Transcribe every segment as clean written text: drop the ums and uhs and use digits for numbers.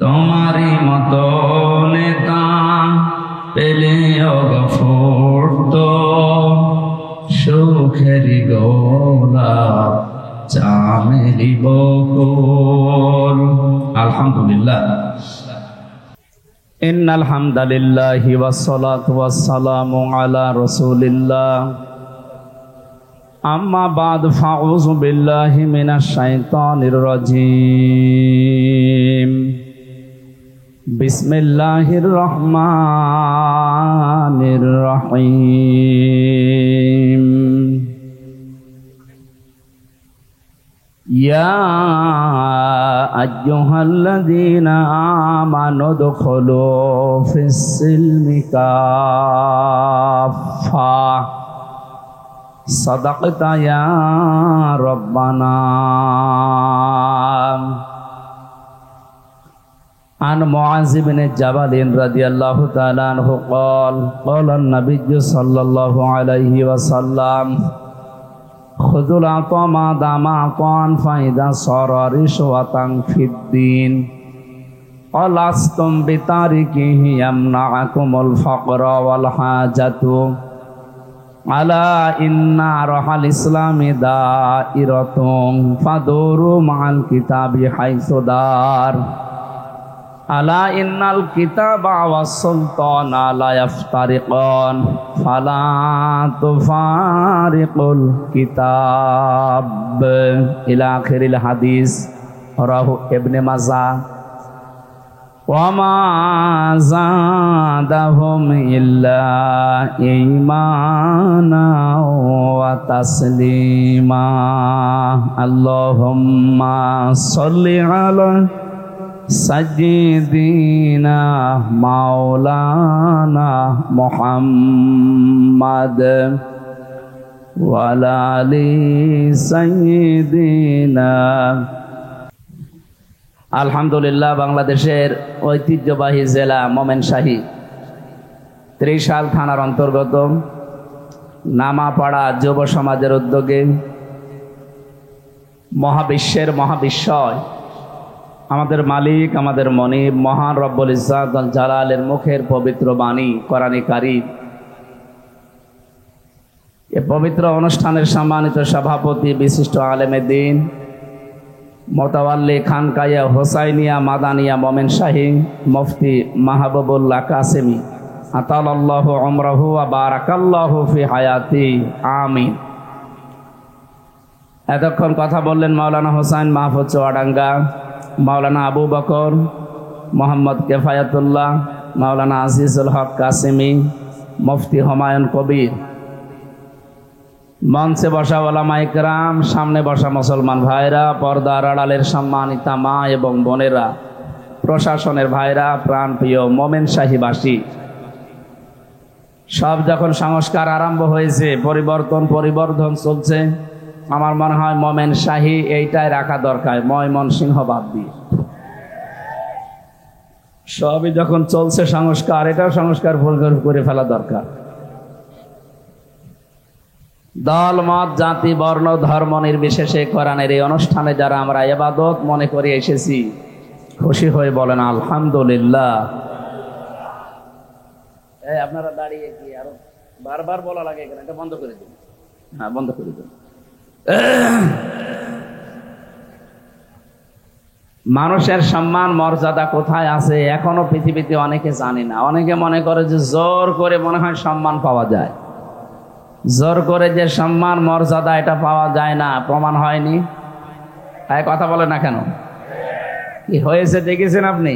তোমারই মতো নেতা পেলে ফুটতো সুখেরি গোলাপ চামেলি বকুল। আলহামদুলিল্লাহ। ইন্নাল হামদালিল্লাহি ওয়াসসালাতু ওয়াসসালামু আলা রাসূলিল্লাহ। আম্মা বাদ ফাউযু বিল্লাহি মিনাশ শাইতানির রাজীম। বিসমিল্লাহির রহমানির রহিম। ইয়া আইয়ুহাল্লাযীনা আমানু দুখুলু ফিস-সিলমি কাফা। সাদাকতা ইয়া রাব্বানা। عن معاذ بن جبل رضي الله تعالى عنه قال قال النبي صلى الله عليه وسلم خذوا العطاء ما دام عطاء فإذا صار رشوة في الدين ولستم بتاركه يمنعكم الفقر والحاجة ألا إن روح الإسلام دائرة فدوروا مع الكتاب حيث دار আলা ইন্নাল কিতাবা ওয়াস সুলতানা লা ইফতারিকান ফালা তুফারিকুল কিতাব ইলা আখিরিল হাদিস। রাহু ইবনে মাজাহ। ওয়া মা যাদাহুম ইল্লা ঈমানা ওয়া তাসলিমা। আল্লাহুম্মা সাল্লি আলা সাইয়্যিদিনা মাওলানা মুহাম্মাদ ওয়া আলা আলি সাইয়্যিদিনা। আলহামদুলিল্লাহ। বাংলাদেশের ঐতিহ্যবাহী জেলা ময়মনসিংহ ত্রিশাল থানার অন্তর্গত নামাপাড়া যুব সমাজের উদ্যোগে মহাবিশ্বের মহাবিশ্বয় আমাদের মালিক আমাদের মনিব মহান রব্বুল ইজ্জাত ওয়াল জালালের মুখের পবিত্র বাণী কোরআনে কারীম। এই পবিত্র অনুষ্ঠানের সম্মানিত সভাপতি বিশিষ্ট আলেমে দ্বীন মোতাওয়াল্লি খানকায়া হোসাইনিয়া মাদানিয়া ময়মনসিংহ মুফতি মাহবুবুল্লাহ কাসেমি আতালাল্লাহু উমরাহু ওয়া বারাকাল্লাহু ফি হায়াতি আমিন। এতক্ষণ কথা বললেন মাওলানা হোসাইন মাহফুজ চুয়াডাঙ্গা, মাওলানা আবু বকর মোহাম্মদ কেফায়াতুল্লাহ, মাওলানা আজিজুল হক কাসেমি, মুফতি হুমায়ুন কবির, মঞ্চে বসা ওলামায়ে কেরাম, সামনে বসা মুসলমান ভাইরা, পর্দার আড়ালের সম্মানিতা মা এবং বোনেরা, প্রশাসনের ভাইরা, প্রাণপ্রিয় ময়মনসিংহবাসী, সব যখন সংস্কার আরম্ভ হয়েছে, পরিবর্ধন চলছে, আমার মনে হয় ময়মনসিংহ এইটাই রাখা দরকার, ময়মনসিংহ বাদ দিয়ে। সবই যখন চলছে সংস্কার, এটাও সংস্কার করে ফেলা দরকার। দল মত জাতি বর্ণ ধর্ম নির্বিশেষে কোরআনের এই অনুষ্ঠানে যারা আমরা ইবাদত মনে করে এসেছি, খুশি হয়ে বলেন আলহামদুলিল্লাহ। আপনারা দাঁড়িয়ে কি আরো বারবার বলা লাগে এখানে, এটা বন্ধ করে দিন। হ্যাঁ, বন্ধ করে দিন। মানুষের সম্মান মর্যাদা কোথায় আছে এখনো পৃথিবীতে অনেকে জানে না। অনেকে মনে করে যে জোর করে মনে হয় সম্মান পাওয়া যায়। জোর করে যে সম্মান মর্যাদা এটা পাওয়া যায় না, প্রমাণ হয়নি। তাই কথা বলে না কেন? কি হয়েছে দেখেছেন আপনি?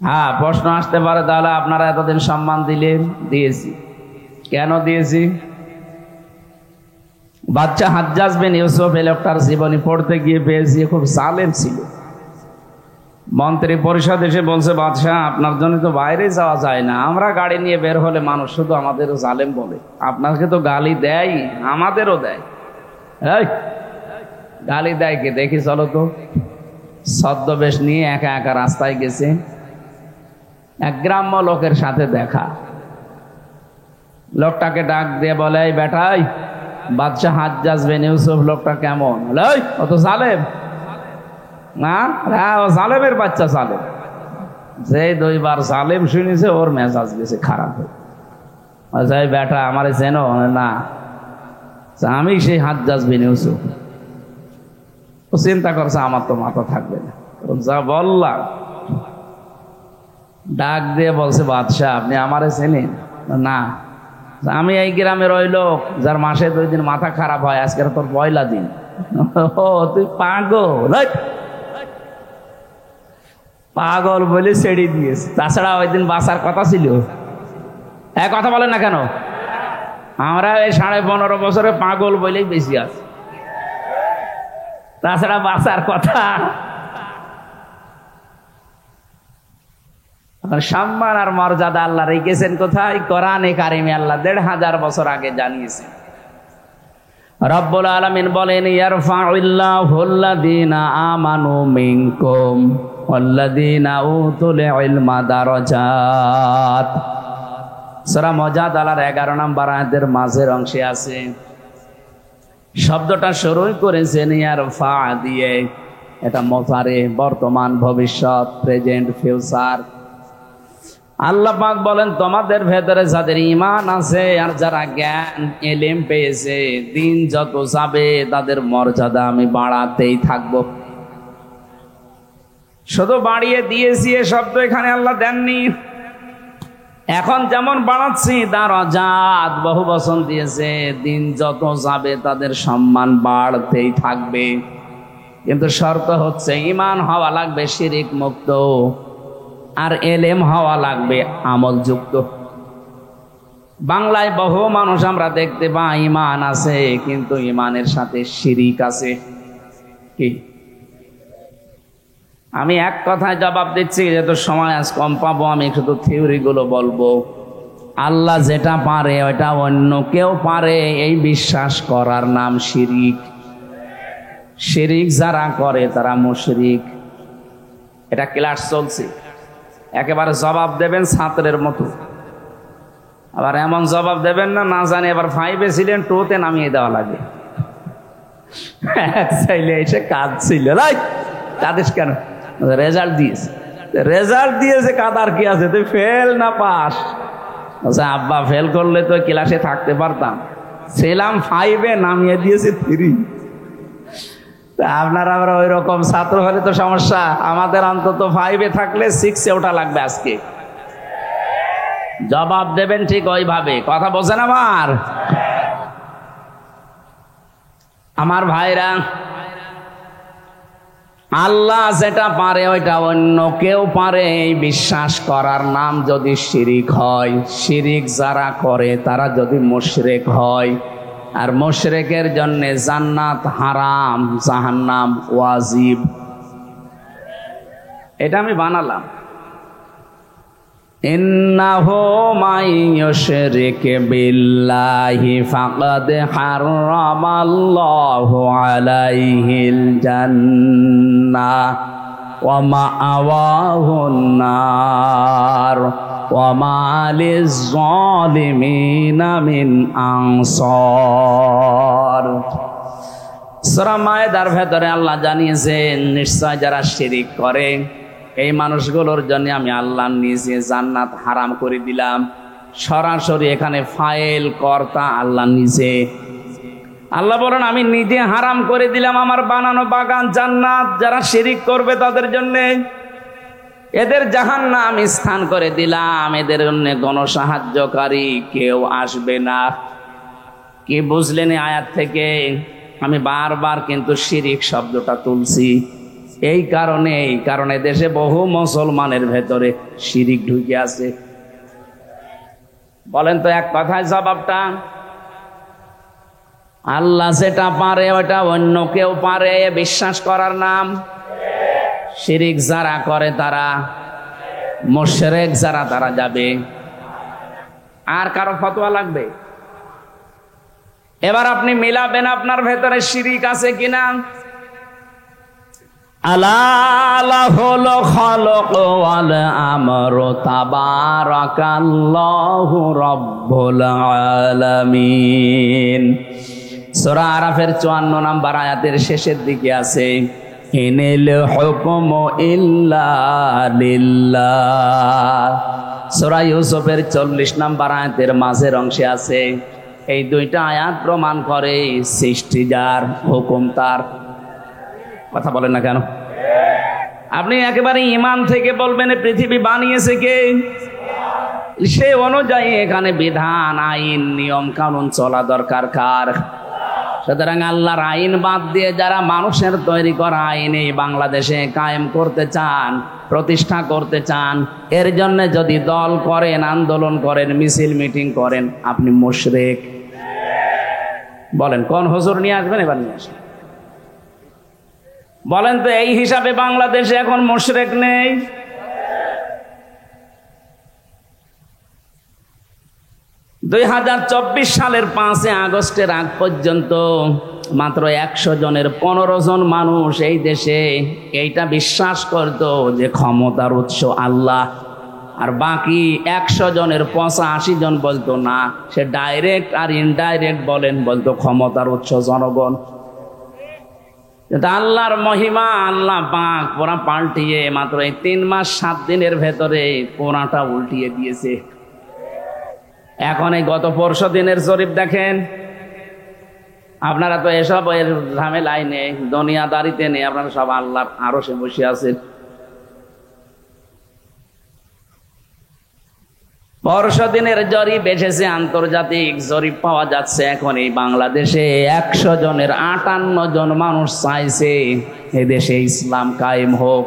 হ্যাঁ, প্রশ্ন আসতে পারে তাহলে আপনারা এতদিন সম্মান দিলেন। দিয়েছি। কেন দিয়েছি? বাদশা হাজ্জাজ বিন ইউসুফ এই লোকটার জীবনী পড়তে গিয়ে পেয়েছি খুব জালেম ছিল। মন্ত্রী পরিষদ এসে বলছে, বাদশাহ আপনার জন্য তো বাইরে যাওয়া যায় না, আমরা গাড়ি নিয়ে বের হলে মানুষ শুধু আমাদেরও জালেম বলে, আপনাকে তো গালি দেয়, আমাদেরও দেয়। এই গালি দেয় কে দেখি চলো তো। ছদ্মবেশ নিয়ে একা একা রাস্তায় গেছে, এক গ্রাম্য লোকের সাথে দেখা। লোকটাকে ডাক দিয়ে বলে, এই বেটাই বাদশা হাজ্জাজ বিন ইউসুফ লোকটা কেমন? অত জালেম। না, ও জালেমের বাচ্চা জালেম। যে 2বার জালেম শুনেছে ওর মেজাজ গেছে খারাপ হয়ে। বেটা আমারে চেনো না? আমি সেই হাজ্জাজ বিন ইউসুফ। ও চিন্তা করছে আমার তো মাথা থাকবে না, যা বললাম। ডাক দিয়ে বলছে, বাদশাহ আপনি আমারে চেনেন না? আমি এই গ্রামের ওই লোক যার মাসে 2 দিন মাথা খারাপ হয়, আজকের তোর পয়লা দিন। ও তুই পাগল, পাগল বলে ছেড়ে দিয়েছে। তাছাড়া ওই দিন বাঁচার কথা ছিল। এক কথা বলেন না কেন? আমরা এই 15.5 বছরে পাগল বলেই বেশি আছে, তাছাড়া বাঁচার কথা। সম্মান আর মর্যাদা আল্লাহ রেখেছেন কোথায়? কোরআনে কারিমে আল্লাহ 1500 বছর আগে জানিয়েছেন। রব্বুল আলামিন বলেন, ইয়ারফাউল্লাহুল্লাযীনা আমানু মিনকুম ওয়াল্লাযীনা উতুল ইলমা দারাজাত। সূরা মুজাদালার 11 নম্বর আয়াতের মাঝের অংশে আছে। শব্দটা শুরুই করেছেন ইয়ারফা দিয়ে। এটা মুজারে, বর্তমান, ভবিষ্যৎ, প্রেজেন্ট, ফিউচার। আল্লাহ পাক বলেন, তোমাদের ভেতরে যাদের ঈমান আছে আর যারা জ্ঞান ইলম পেয়েছে, দিন যত যাবে তাদের মর্যাদা আমি বাড়াতেই থাকবো। শুধু বাড়িয়ে দিয়েছি এ শব্দ এখানে আল্লাহ দেননি। এখন যেমন বাড়াচ্ছি দারাজাত, বহু বচন দিয়েছে, দিন যত যাবে তাদের সম্মান বাড়তেই থাকবে। কিন্তু শর্ত হচ্ছে ঈমান হওয়া লাগবে শিরিক মুক্ত, আর এলেম হওয়া লাগবে আমল যুক্ত। বাংলায় বহু মানুষ আমরা দেখতে পাই ঈমান আছে কিন্তু ঈমানের সাথে শিরিক আছে। কি? আমি এক কথায় জবাব দিচ্ছি, যেহেতু সময় আজ কম পাবো, আমি শুধু থিওরি গুলো বলবো। আল্লাহ যেটা পারে ওইটা অন্য কেউ পারে, এই বিশ্বাস করার নাম শিরিক। শিরিক যারা করে তারা মুশরিক। এটা ক্লাস চলছে, একেবারে জবাব দেবেন ছাত্রের মতো। আবার এমন জবাব দেবেন না, না জানি এবার 5-এ ছিলেন 2-তে নামিয়ে দেওয়া লাগে। চাইলে এসে কাজ ছিল, কাঁদিস কেন? রেজাল্ট দিয়েছে, রেজাল্ট দিয়েছে, কাদার কি আছে? তুই ফেল না পাস? আব্বা ফেল করলে তো ক্লাসে থাকতে পারতাম, ছিলাম 5-এ, নামিয়ে দিয়েছে 3। আপনারা আমরা ওই রকম ছাত্র হলে তো সমস্যা। আমাদের অন্তত 5-এ থাকলে 6-এ ওঠা লাগবে আজকে। জবাব দেবেন ঠিক ওইভাবে। কথা বোঝেন আমার ভাইরা? আল্লাহ যেটা পারে ওইটা অন্য কেউ পারে, এই বিশ্বাস করার নাম যদি শিরিক হয়। শিরিক যারা করে তারা যদি মুশরিক হয়, আর মুশরিকের জন্য জান্নাত হারাম, জাহান্নাম ওয়াজিব। এটা আমি বানালাম। ইন্নাহু মাইয়ুশরিক বিল্লাহি ফাকাদ হারামাল্লাহু আলাইহিল জান্নাহ ওয়া মাআওয়াহুন নার ওয়া মা লিয-যালিমিনা মিন আনসার। সূরা মায়েদার ভেতরে আল্লাহ জানিয়েছেন, নিশ্চয় যারা শিরিক করে এই মানুষগুলোর জন্য আমি আল্লাহ নিজে জান্নাত হারাম করে দিলাম। সরাসরি এখানে ফাইল কর্তা আল্লাহ নিজে। আল্লাহ বলেন, আমি নিজে হারাম করে দিলাম আমার বানানো বাগান জান্নাত। যারা শিরিক করবে তাদের জন্য এদের জাহান্নাম স্থান করে দিলাম। এদের জন্য কোনো সাহায্যকারী কেউ আসবে না। কি বুঝলেন আয়াত থেকে? আমি বারবার কিন্তু শিরিক শব্দটা তুলছি এই কারণে দেশে বহু মুসলমানের ভেতরে শিরিক ঢুকে আছে। বলেন তো এক কথায় জবাবটা? আল্লাহ যেটা পারে ওটা অন্য কেউ পারে, বিশ্বাস করার নাম শিরিক। যারা করে তারা মুশরিক, যারা তারা যাবে। আর কারো ফতোয়া লাগবে? এবার আপনি মিলাবেন আপনার ভেতরে শিরিক আছে কিনা। আলাহুল খালক ওয়াল আমরু তাবারাকাল্লাহু রাব্বুল আলামিন। সূরা আরাফের 54 নম্বর আয়াতের শেষের দিকে আছে, ইনিল হুকমু ইল্লা লিল্লাহ। সূরা ইউসুফের 40 নম্বর আয়াতের মাঝের অংশে আছে। এই দুইটা আয়াত প্রমাণ করে সৃষ্টি যার, হুকুম তার। কথা বলেন না কেন? আপনি একেবারে ঈমান থেকে বলবেন পৃথিবী বানিয়েছে কে, সে অনুযায়ী এখানে বিধান, আইন, নিয়ম কানুন চলা দরকার কার? সুতরাং আল্লাহর আইন বাদ দিয়ে যারা মানুষের তৈরি করা আইন এই বাংলাদেশে কায়েম করতে চান, প্রতিষ্ঠা করতে চান, এর জন্য যদি দল করেন, আন্দোলন করেন, মিছিল মিটিং করেন, আপনি মুশরিক। বলেন কোন হুজুর নিয়ে আসবেন? এবার নিয়ে আসেন। বলেন তো এই হিসাবে বাংলাদেশে এখন মুশরিক নেই? দুই 2024 সালের 5 আগস্টের আগ পর্যন্ত মাত্র 100 জনের 15 জন মানুষ এই দেশে এইটা বিশ্বাস করত যে ক্ষমতার উৎস আল্লাহ, আর বাকি 100 জনের 85 জন বলতো না, সে ডাইরেক্ট আর ইনডাইরেক্ট বলতো ক্ষমতার উৎস জনগণ। আল্লাহর মহিমা, আল্লাহ পাক পুরা পাল্টিয়ে মাত্র এই 3 মাস 7 দিনের ভেতরে পুরাটা উল্টিয়ে দিয়েছে। এখন এই গত 4 দিনের জরিপ দেখেন। আপনারা তো এসব এর ঝামেলায় নেই, দুনিয়াদারিতে নেই, আপনারা সব আল্লাহর আরশে বসে আছেন। 4 দিনের জরিপ এসেছে, আন্তর্জাতিক জরিপ পাওয়া যাচ্ছে। এখন এই বাংলাদেশে 100 জনের 58 জন মানুষ চাইছে এদেশে ইসলাম কায়েম হোক,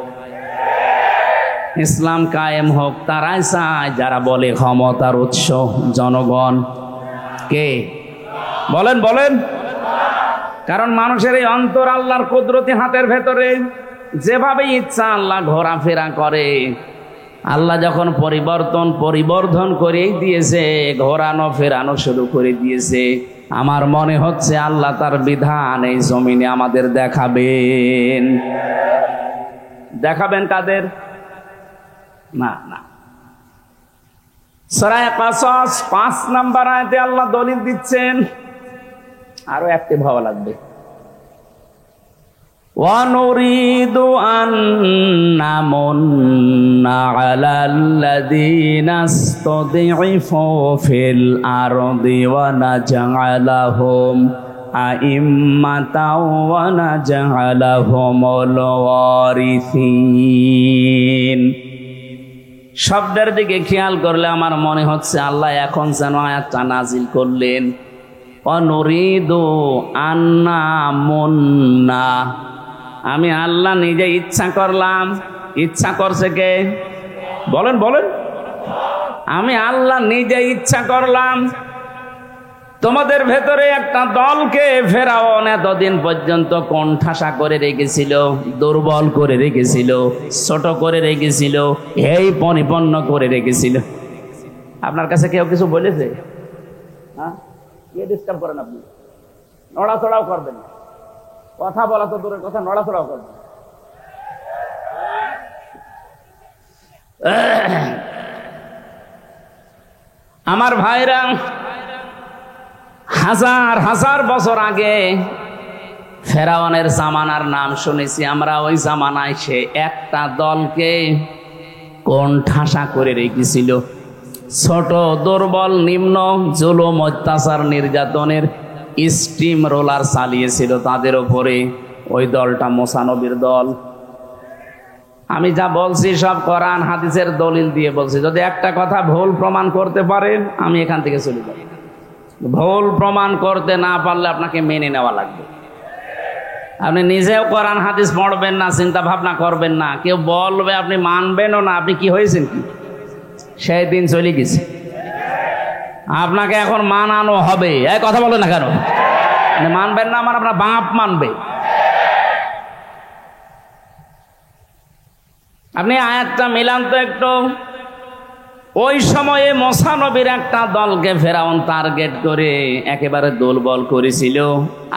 ইসলাম কায়েম হোক। তারাই চায় যারা বলে ক্ষমতার উৎস জনগণ। কে? বলেন বলেন। কারণ মানুষের এই অন্তর আল্লাহর কুদরতি হাতের ভেতরে, যেভাবে ইচ্ছা আল্লাহ ঘোরাফেরা করে। আল্লাহ যখন পরিবর্ধন করেই দিয়েছে, ঘোরানো ফেরানো শুরু করে দিয়েছে। আমার মনে হচ্ছে আল্লাহ তার বিধান এই জমিনে আমাদের দেখাবেন। দেখাবেন কাদের? না না, সূরা কাসাস 5 নম্বর আয়াতে আল্লাহ দলিল দিচ্ছেন। আরো অ্যাক্টিভ হওয়া লাগবে। وَنُرِيدُ أَن نَّمُنَّ عَلَى الَّذِينَ اسْتُضْعِفُوا فِي الْأَرْضِ وَنَجْعَلَهُمْ أَئِمَّةً وَنَجْعَلَهُمُ الْوَارِثِينَ। শব্দের দিকে খেয়াল করলে আমার মনে হচ্ছে আল্লাহ এখন যেন আয়াতটা নাজিল করলেন। অনুরিদু আন্না মুন্না, আমি আল্লাহ নিজে ইচ্ছা করলাম। ইচ্ছা করছে কে? বলেন বলেন। আমি আল্লাহ নিজে ইচ্ছা করলাম তোমাদের ভেতরে একটা দলকে ফেরাউন এতদিন পর্যন্ত কোণঠাসা করে রেখেছিল, দুর্বল করে রেখেছিল, ছোট করে রেখেছিল, এই পরিপন্ন করে রেখেছিল। আপনার কাছে কেউ কিছু বলেছে? হ্যাঁ, কে ডিস্টার্ব করেন আপনি? নড়াচড়াও করবেন না, কথা বলা তো দূরের কথা, নড়াচড়াও করবেন। আমার ভাইরা, হাজার হাজার বছর আগে ফেরাউনের জামানার নাম শুনেছি আমরা। ওই জামানায় সে একটা দলকে কোণঠাসা করে রেখেছিল। ছোট, দুর্বল, নিম্ন, জুলুম, অত্যাচার, নির্যাতনের স্টিম রোলার চালিয়েছিল তাদের ওপরে। ওই দলটা মুসা নবীর দল। আমি যা বলছি সব কোরআন হাদিসের দলিল দিয়ে বলছি। যদি একটা কথা ভুল প্রমাণ করতে পারেন আমি এখান থেকে চলে যাব। ভুল প্রমাণ করতে না পারলে আপনাকে মেনে নেওয়া লাগবে। আপনি নিজেও কোরআন হাদিস পড়বেন না, চিন্তা ভাবনা করবেন না, কেউ বলবে আপনি মানবেনও না। আপনি কি হয়েছেন কি? সেই দিন চলে গেছে। আপনাকে এখন মানানো হবে। এই কথা বলেন না কেন? মানবেন না মানে আপনার বাপ মানবে। আপনি আয়াতটা মিলান তো একটু। ওই সময়ে মুসা নবীর একটা দলকে ফেরাউন টার্গেট করে একেবারে দুর্বল করেছিল।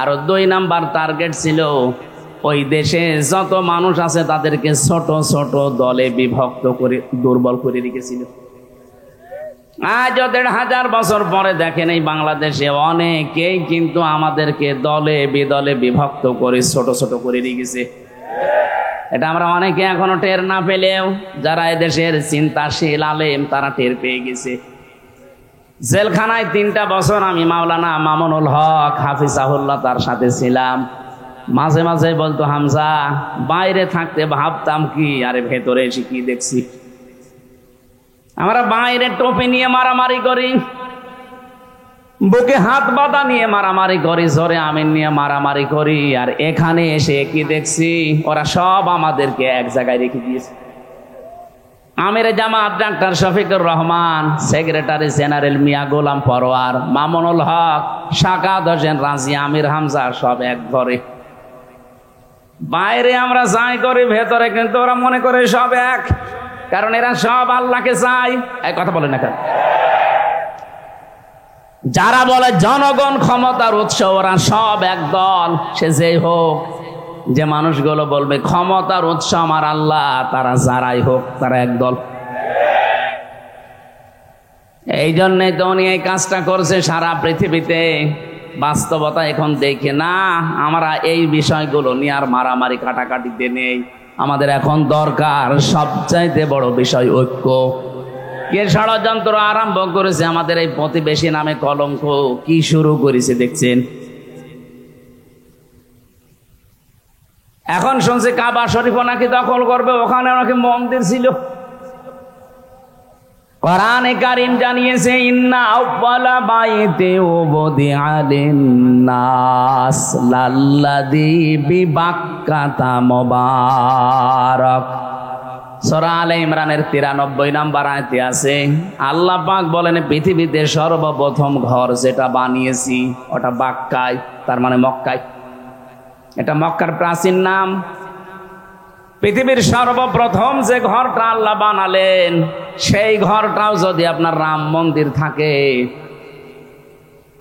আর 2 নাম্বার টার্গেট ছিল ওই দেশে যত মানুষ আছে তাদেরকে ছোট ছোট দলে বিভক্ত করে দুর্বল করে রেখেছিল। আজ 1500 বছর পরে দেখেন এই বাংলাদেশে অনেকেই কিন্তু আমাদেরকে দলে বিদলে বিভক্ত করে ছোট ছোট করে রেখেছে। এটা আমরা অনেকে এখনো টের না পেলেও যারা এদেশের চিন্তাশীল আলেম তারা টের পেয়ে গেছে। জেলখানায় 3টা বছর আমি মাওলানা মামুনুল হক হাফিজাহুল্লাহ তার সাথে ছিলাম। মাঝে মাঝে বলতো, হামজা বাইরে থাকতে ভাবতাম কি, আরে ভেতরে এসে কি দেখছি। আমরা বাইরে টপি নিয়ে মারামারি করি, বুকে হাত বাঁধা নিয়ে মারামারি করি, জোরে আমিন নিয়ে মারামারি করি, আর এখানে এসে কি দেখছি, ওরা সব আমাদেরকে এক জায়গায় রেখে দিয়েছে। আমির Jamaat doctor Shafiqur Rahman, secretary general Mia Golam Parwar, Mamunul Haque, Sakhawat Hossain Razi, Amir Hamza সব এক ঘরে। বাইরে আমরা যাই করি, ভেতরে কিন্তু ওরা মনে করে সব এক, কারণ এরা সব আল্লাহকে চায়। এই কথা বলে না কেন? যারা বলে জনগণ ক্ষমতার উৎস, ওরা সব এক দল, সে যেই হোক। যে মানুষগুলো বলবে ক্ষমতার উৎস আমার আল্লাহ, তারা যারাই হোক তারা এক দল। এই জন্যই তো উনি এই কাজটা করছে সারা পৃথিবীতে। বাস্তবতা এখন দেখে না, আমরা এই বিষয়গুলো নিয়ে আর মারামারি কাটাকাটিতে নেই। আমাদের এখন দরকার সবচাইতে বড় বিষয় ঐক্য। কে ষড়যন্ত্র আরম্ভ করেছে আমাদের এই প্রতিবেশী নামে কলঙ্ক, কি শুরু করেছে দেখছেন। এখন শুনছি কাবা শরীফ নাকি দখল করবে, ওখানে নাকি মন্দির ছিল। কোরআনে কারীম জানিয়েছে, ইন্না আউয়ালা বাইতি উবদিআ লিন-নাস লাল্লাযী বিবাক্কাতা মুবারাক। সূরা আলে ইমরানের 93 নম্বর আয়াতে আছে, আল্লাহ পাক বলেন পৃথিবীতে সর্বপ্রথম ঘর যেটা বানিয়েছি ওটা বাক্কায়, তার মানে মক্কায়। এটা মক্কার প্রাচীন নাম। পৃথিবীর সর্বপ্রথম যে ঘরটা আল্লাহ বানালেন, সেই ঘরটাও যদি আপনার রাম মন্দির থাকে,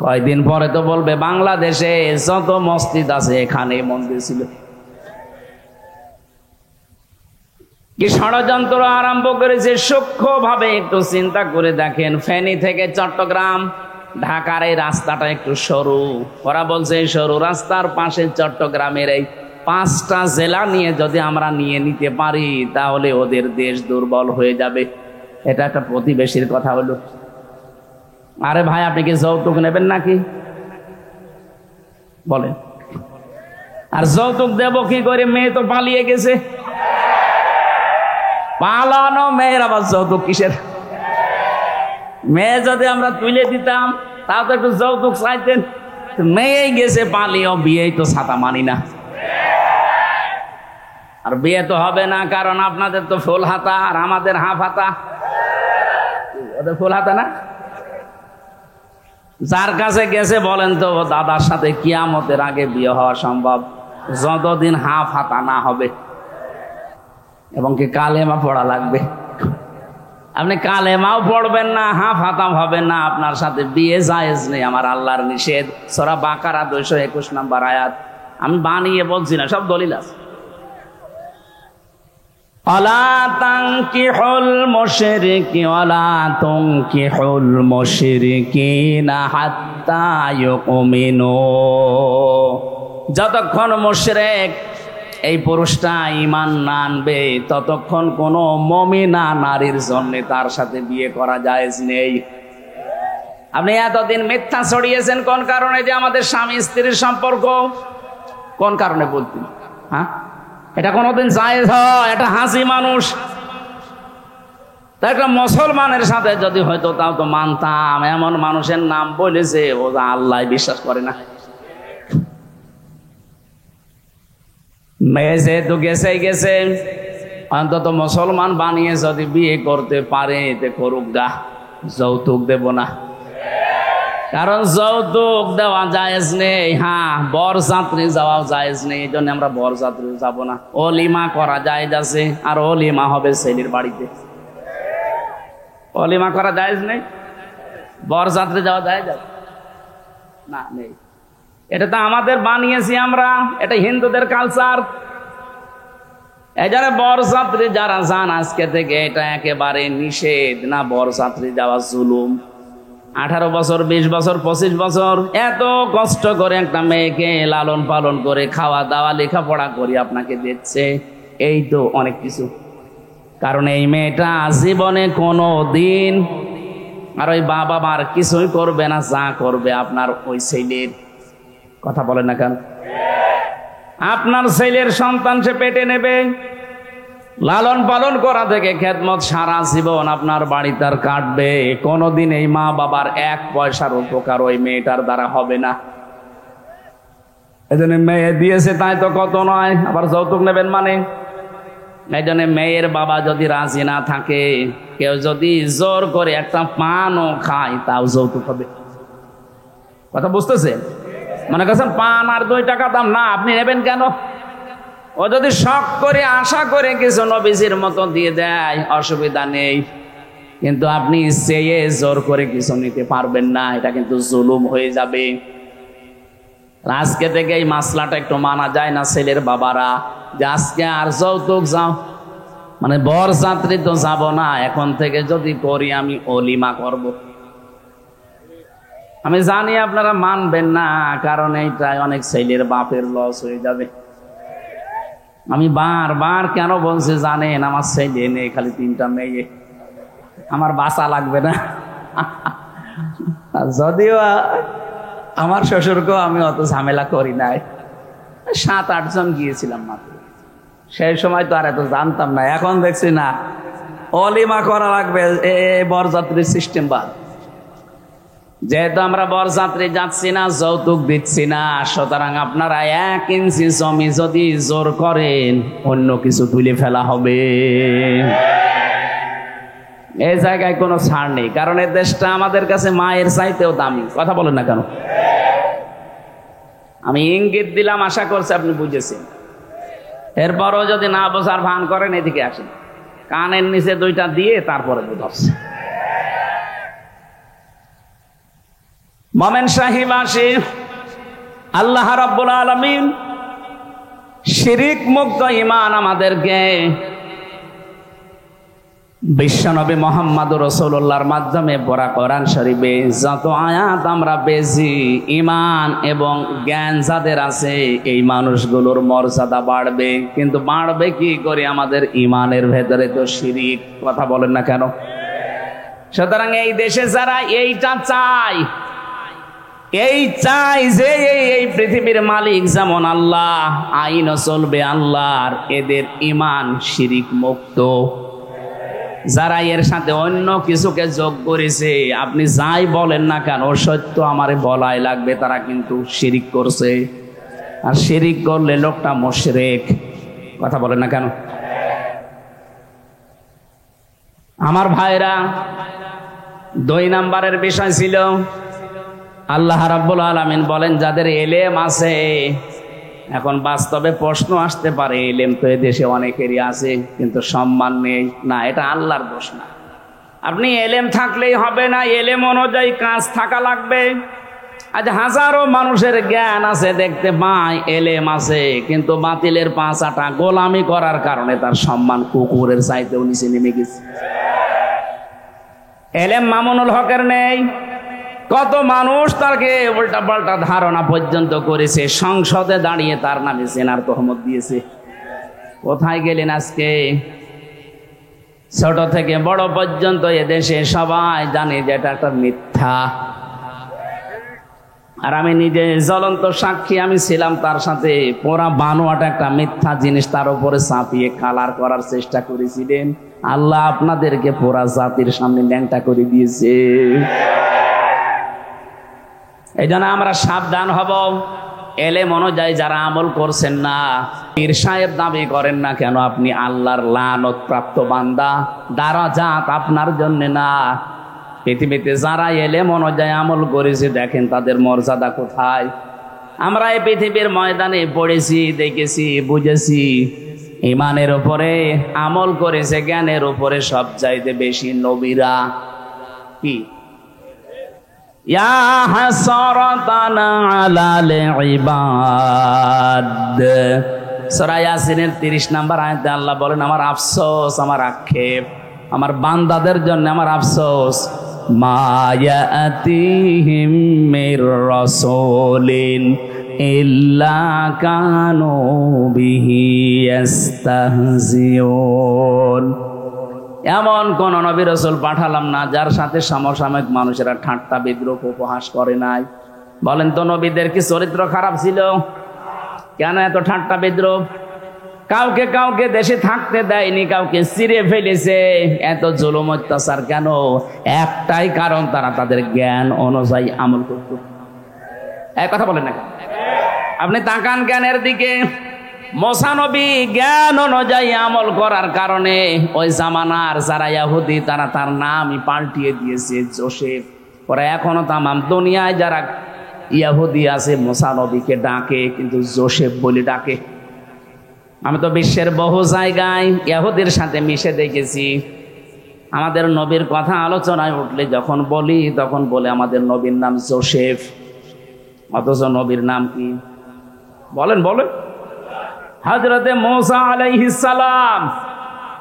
কয়দিন পরে তো বলবে বাংলাদেশে যত মসজিদ আছে এখানে মন্দির ছিল। কি ষড়যন্ত্র আরম্ভ করেছে সূক্ষ্মভাবে একটু চিন্তা করে দেখেন। ফেনী থেকে চট্টগ্রাম, ঢাকার এই রাস্তাটা একটু সরু। ওরা বলছে এই সরু রাস্তার পাশে চট্টগ্রামের এই 5টা জেলা নিয়ে যদি আমরা নিয়ে নিতে পারি, তাহলে ওদের দেশ দুর্বল হয়ে যাবে। এটা একটা প্রতিবেশীর কথা হলো। আরে ভাই, আপনি কি যৌতুক নেবেন নাকি বলেন? আর যৌতুক দেব কি করে? মেয়ে তো পালিয়ে গেছে। পালানো মেয়ের আবার যৌতুক কিসের? মেয়ে যদি আমরা তুলে দিতাম তাও তো একটু যৌতুক চাইতেন। মেয়েই গেছে পালিয়েও, বিয়েই তো ছাতা মানি না। আর বিয়ে তো হবে না, কারণ আপনাদের তো ফুল হাতা আর আমাদের হাফ হাতা। ওদের ফুল হাতা না। যার কাছে গেছে বলেন তো, দাদার সাথে কিয়ামতের আগে বিয়ে হওয়া সম্ভব যতদিন হাফ হাতা না হবে, এবং কি কালেমা পড়া লাগবে। আপনি কালেমাও পড়বেন না, হাফ হাতাম হবে না, আপনার সাথে বিয়ে জায়েজ নেই, আমার আল্লাহর নিষেধ। সূরা বাকারা 221 নম্বর আয়াত। আমি বানিয়ে বলছি না, সব দলিল আছে। ওয়ালা তানকিহুল মুশরিকি ওয়ালা তুনকিহুল মুশরিকিনা হাত্তা ইউমিনু। যতক্ষণ মুশরিক এই পুরুষটা ঈমান না আনবে, ততক্ষণ কোনো মুমিনা নারীর জন্য তার সাথে বিয়ে করা জায়েজ নেই। আপনি এতদিন মিথ্যা ছড়িয়েছেন কোন কারণে? যে আমাদের স্বামী স্ত্রীর সম্পর্ক, কোন কারণে বলতেন? হ্যাঁ, এটা কোনোদিন জায়েজ হয়? এটা হাসি মানুষ। একটা মুসলমানের সাথে যদি হয়তো তাও তো মানতাম। এমন মানুষের নাম বলেছে ও আল্লাহ বিশ্বাস করে না। মেয়ে যেহেতু গেছে গেছে, অন্তত মুসলমান বানিয়ে যদি বিয়ে করতে পারে এতে করুক গা, যৌতুক দেব না। কারণ যৌতুক দেওয়া জায়েজ নেই। হ্যাঁ, বরযাত্রী যাওয়াও জায়েজ নেই, এই জন্য আমরা বরযাত্রী যাব না। অলিমা করা জায়েজ আছে, আর অলিমা হবে ছেলের বাড়িতে। অলিমা করা জায়েজ নেই, বরযাত্রী যাওয়া জায়েজ আছে না? নেই। এটা তো আমাদের বানিয়েছি আমরা, এটা হিন্দুদের কালচার। এই জন্য বরযাত্রী যারা যান আজকে থেকে, এটা একেবারে নিষেধ না। বরযাত্রী যাওয়া জুলুম। 18 বছর, 20 বছর, 25 বছর এত কষ্ট করে একটা মেয়েকে লালন পালন করে খাওয়া দাওয়া লেখাপড়া করে আপনাকে দিচ্ছে, এই তো অনেক কিছু। কারণ এই মেয়েটা জীবনে কোনো দিন আর ওই বাবা মার কিছুই করবে না, যা করবে আপনার ওই ছেলের, কথা বলেন না কেন, আপনার ছেলের সন্তান সে পেটে নেবে, লালন পালন করা থেকে খেদমত সারা জীবন আপনার বাড়ি তার কাটবে। কোনোদিন এই মা বাবার এক পয়সার উপকার ওই মেয়েটার দ্বারা হবে না। এজন্য মেয়ে দিয়েছে তাই তো কত নয়, আবার যৌতুক নেবেন মানে। এই জন্য মেয়ের বাবা যদি রাজি না থাকে, কেউ যদি জোর করে একটা পানও খায়, তাও যৌতুক হবে। কথা বুঝতেছে? মনে করছেন পান আর 2 টাকা দাম, না আপনি নেবেন কেন? ও যদি শখ করে আশা করে কিছু নবীজির মতো দিয়ে দেয়, অসুবিধা নেই। কিন্তু আপনি চেয়ে জোর করে কিছু নিতে পারবেন না, এটা কিন্তু জুলুম হয়ে যাবে। আজকে থেকে এই মাসলাটা একটু মানা যায় না ছেলের বাবারা, যে আজকে আর যৌতুক যাও, মানে বরযাত্রী তো যাব না, এখন থেকে যদি করি আমি অলিমা করব। আমি জানি আপনারা মানবেন না, কারণ এইটাই অনেক ছেলের বাপের লস হয়ে যাবে। আমি বারবার কেন বলছি জানেন? আমার ছেলে নেই, খালি 3টা মেয়ে, আমার বাঁচা লাগবে না। যদিও আমার শ্বশুরকেও আমি অত ঝামেলা করি নাই, 7-8 জন গিয়েছিলাম মাত্র। সেই সময় তো আর এত জানতাম না, এখন দেখছি না অলিমা করা লাগবে, বরযাত্রীর সিস্টেম বাদ। যেহেতু আমরা বরযাত্রী যাচ্ছি না, যৌতুক দিচ্ছি না, সুতরাং আপনারা 1 ইঞ্চি জমি যদি জোর করেন, অন্য কিছু তুলে ফেলা হবে। এই জায়গায় কোনো ছাড় নেই, কারণ এই দেশটা আমাদের কাছে মায়ের চাইতেও দামি। কথা বলেন না কেন? আমি ইঙ্গিত দিলাম, আশা করছি আপনি বুঝেছেন। এরপরও যদি না বোঝার ভান করেন, এদিকে আসেন, কানের নিচে 2টা দিয়ে তারপরে বুঝাচ্ছে। মোমেন শাহীবাসী, আল্লাহ রাব্বুল আলামিন শিরিক মুক্ত ঈমান আমাদেরকে বিশ্বনবী মুহাম্মদুর রাসূলুল্লাহর মাধ্যমে পড়া কোরআন শরীফে যত আয়াত আমরা পেয়েছি, ঈমান এবং জ্ঞান যাদের আছে এই মানুষগুলোর মর্যাদা বাড়বে। কিন্তু বাড়বে কি করে? আমাদের ঈমানের ভেতরে তো শিরিক। কথা বলেন না কেন? সুতরাং এই দেশে যারা এইটা চায়, এই চাই যে এই পৃথিবীর মালিক যেমন আল্লাহ, আইনও চলবে আল্লাহর, এদের ঈমান শিরিক মুক্ত। যারা এর সাথে অন্য কিছুকে যোগ করেছে, আপনি যাই বলেন না কেন, সত্য আমারে বলাই লাগবে, তারা কিন্তু শিরিক করছে। আর শিরিক করলে লোকটা মুশরিক। কথা বলেন না কেন? আমার ভাইরা, 2 নম্বরের বিষয় ছিল আল্লাহ রাব্বুল আলামিন বলেন যাদের এলেম আছে। এখন বাস্তবে প্রশ্ন আসতে পারে, এলেম তো এদেশে অনেকেরই আছে, কিন্তু সম্মান নেই। না, এটা আল্লাহর দোষ না। আপনি এলেম থাকলেই হবে না, এলেম অনুযায়ী কাজ থাকা লাগবে। আজ হাজারো মানুষের জ্ঞান আছে, দেখতে পাই এলেম আছে, কিন্তু বাতিলের 5 আটা গোলামি করার কারণে তার সম্মান কুকুরের চাইতেও নিচে নেমে গেছে। এলেম মামুনুল হকের নেই, কত মানুষ তাকে উল্টা পাল্টা ধারণা পর্যন্ত করেছে, সংসদে দাঁড়িয়ে তার নামে জেনার তহমত দিয়েছে। কোথায় গেলেন আজকে? ছোট থেকে বড় পর্যন্ত এদেশে সবাই জানে যে এটা একটা মিথ্যা। আর আমি নিজে জ্বলন্ত সাক্ষী, আমি ছিলাম তার সাথে। পুরা বানোয়াটা একটা মিথ্যা জিনিস তার উপরে চাপিয়ে কালার করার চেষ্টা করেছিলেন। আল্লাহ আপনাদেরকে পুরা জাতির সামনে ল্যাংটা করে দিয়েছে। এই জন্য আমরা সাবধান হব। এলেম অনুযায়ী যারা আমল করছেন না, পীর সাহেব দাবি করেন না কেন, আপনি আল্লাহর লানত প্রাপ্ত বান্দা। দারাজাত আপনার জন্য না। পৃথিবীতে যারা এলেম অনুযায়ী আমল করেছে, দেখেন তাদের মর্যাদা কোথায়। আমরা এই পৃথিবীর ময়দানে পড়েছি, দেখেছি, বুঝেছি। ঈমানের উপরে আমল করেছে, জ্ঞানের উপরে সব চাইতে বেশি নবীরা। কি ইয়া হাসরাতান আলাল ইবাদ, সূরা ইয়াসিনের 30 নম্বর আয়াতে আল্লাহ বলেন, আমার আফসোস, আমার আক্ষেপ, আমার বান্দাদের জন্য আমার আফসোস। মা ইয়াতিহিম মির রাসূলিন ইল্লা কানু বিহি ইস্তাহজিউন। এমন কোন নবী রাসূল পাঠালাম না যার সাথে সমসাময়িক মানুষেরা ঠাট্টা বিদ্রূপ উপহাস করে নাই। বলেন তো নবীদের কি চরিত্র খারাপ ছিল? কেন এত ঠাট্টা বিদ্রূপ? কাউকে কাউকে দেশে থাকতে দেয়নি, কাউকে চিরে ফেলেছে। এত জুলুম অত্যাচার কেন? একটাই কারণ, তারা তাদের জ্ঞান অনুযায়ী আমল করত। এক কথা বলেন না, আপনি তাকান জ্ঞানের দিকে। মুসা নবী জ্ঞান অনুযায়ী আমল করার কারণে ওই জামানার যারা ইহুদি তারা তার নামই পাল্টিয়ে দিয়েছে যোসেফ। ওরা এখনো তামাম দুনিয়ায় যারা ইহুদি আছে মুসা নবীকে ডাকে কিন্তু যোসেফ বলে ডাকে। আমি তো বিশ্বের বহু জায়গায় ইহুদির সাথে মিশে দেখেছি। আমাদের নবীর কথা আলোচনায় উঠলে যখন বলি তখন বলে আমাদের নবীর নাম যোসেফ, অথচ নবীর নাম কি? বলেন বলেন। হযরতে মূসা আলাইহিস সালাম।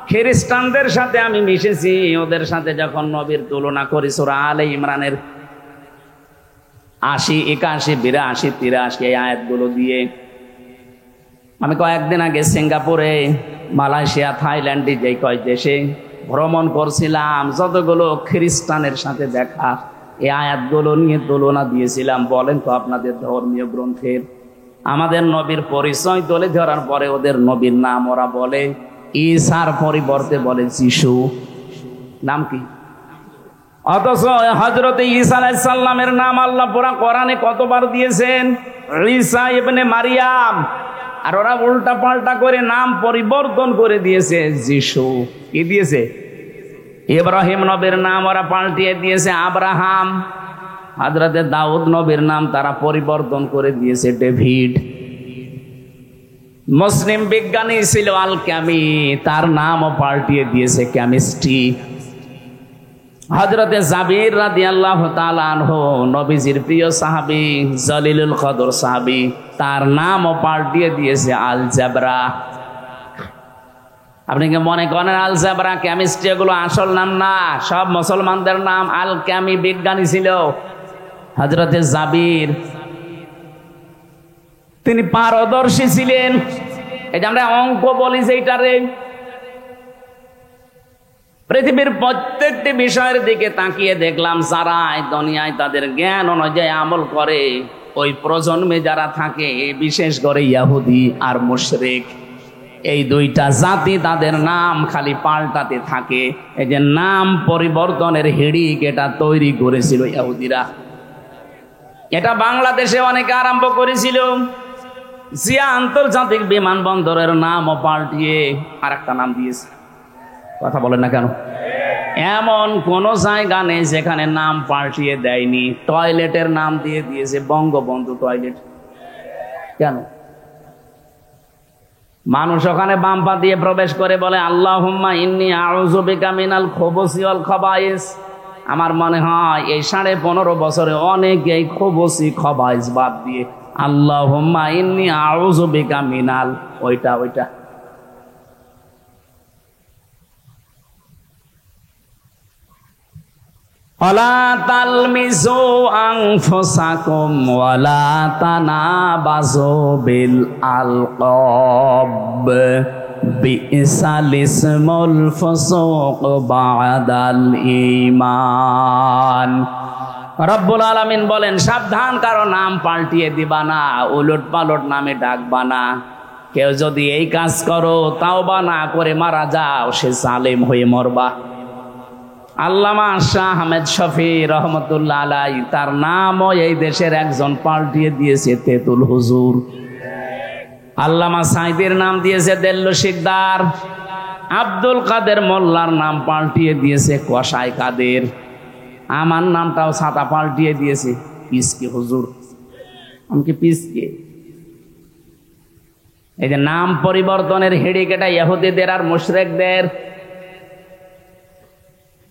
খ্রিস্টানদের সাথে আমি মিশেছি, ওদের সাথে যখন নবীর তুলনা করি সূরা আলে ইমরানের ৮০, ৮১, ৮২, ৮৩ এই আয়াতগুলো দিয়ে। আমি কয়েকদিন আগে সিঙ্গাপুরে, মালয়েশিয়া, থাইল্যান্ডে যে কয় দেশে ভ্রমণ করছিলাম, যতগুলো খ্রিস্টানের সাথে দেখা এই আয়াতগুলো নিয়ে তুলনা দিয়েছিলাম। বলেন তো আপনাদের ধর্মীয় গ্রন্থের আমাদের নবীর পরিচয় তুলে ধরার পরে ওদের নবীর নাম ওরা বলে ঈসার পরিবর্তে বলে যিশু। নাম কি? অথচ হযরতে ঈসা আলাইহিস সালামের নাম আল্লাহ পুরা কোরআনে কতবার দিয়েছেন? ঈসা ইবনে মারিয়াম। আর ওরা উল্টা পাল্টা করে নাম পরিবর্তন করে দিয়েছে যিশু। কি দিয়েছে? ইব্রাহিম নবীর নাম ওরা পাল্টিয়ে দিয়েছে আব্রাহাম। হযরতে দাউদ নবীর নাম তারা পরিবর্তন করে দিয়েছে ডেভিড। মুসলিম বিজ্ঞানী ছিল আল ক্যামি, তার নামও পাল্টিয়ে দিয়েছে কেমিস্ট্রি। হযরতে জাবির রাদিয়াল্লাহু তাআলা আনহু, নবীজির প্রিয় সাহাবী, জলিলুল কদর সাহাবী, তার নামও পাল্টিয়ে দিয়েছে আলজাবরা। আপনি কি মনে করেন আলজাবরা, কেমিস্ট্রি এগুলো আসল নাম না? সব মুসলমানদের নাম। আল ক্যামি বিজ্ঞানী ছিল হযরতে জাবির, তিনি পারদর্শী ছিলেন। এই যে আমরা অঙ্ক বলি যেটারে, পৃথিবীর প্রত্যেকটি বিষয়ের দিকে তাকিয়ে দেখলাম যারা দুনিয়ায় তাদের জ্ঞান অনুযায়ী আমল করে, ওই প্রজন্মে যারা থাকে বিশেষ করে ইহুদি আর মুশরিক, এই দুইটা জাতি তাদের নাম খালি পাল্টাতে থাকে। এই যে নাম পরিবর্তনের হিড়িক এটা তৈরি করেছিল ইহুদিরা। এটা বাংলাদেশে অনেকে আরম্ভ করেছিল। জিয়া আন্তর্জাতিক বিমানবন্দরের নামও পাল্টিয়ে আর একটা নাম দিয়েছে। কথা বলেন না কেন? এমন কোন জায়গা নেই যেখানে নাম পাল্টিয়ে দেয়নি। টয়লেটের নাম দিয়ে দিয়েছে বঙ্গবন্ধু টয়লেট। কেন? মানুষ ওখানে বাম্পা দিয়ে প্রবেশ করে বলে আল্লাহুম্মা ইন্নী আউযু বিকা মিনাল খুবুসি ওয়াল খাবাইস। আমার মনে হয় এই 15.5 বছরে অনেকে এই খুবুসি খাবাইস বাদ দিয়ে আল্লাহুম্মা ইন্নী আউযু বিকা মিনাল ওইটা ওয়ালা তালমিজু আনফুসাকুম ওয়ালা তানাবাযু বিল আলকাব বিইসাল ইসমুল ফুসুক বাদাল ঈমান। রব্বুল আলামিন বলেন সাবধান, কারো নাম পাল্টিয়ে দিবা না, উলট পালট নামে ডাকবা না। কেউ যদি এই কাজ করো, তাওবা না করে মারা যাও, সে জালেম হয়ে মরবা। আল্লামা শাহ আহমেদ শফি রহমতুল্লাহ আলাই, তার নামও এই দেশের একজন পাল্টিয়ে দিয়েছে তেতুল হুজুর। আল্লামা সাইদের নাম দিয়েছে দেল্লু শিকদার। আব্দুল কাদের মোল্লার নাম পাল্টিয়ে দিয়েছে কসাই কাদের। আমার নামটাও ছাতা পাল্টিয়ে দিয়েছে পিসকে হুজুর। আমাকে পিসকে। এই যে নাম পরিবর্তনের হিড়িক, এটা ইহুদিদের আর মুশরিকদের।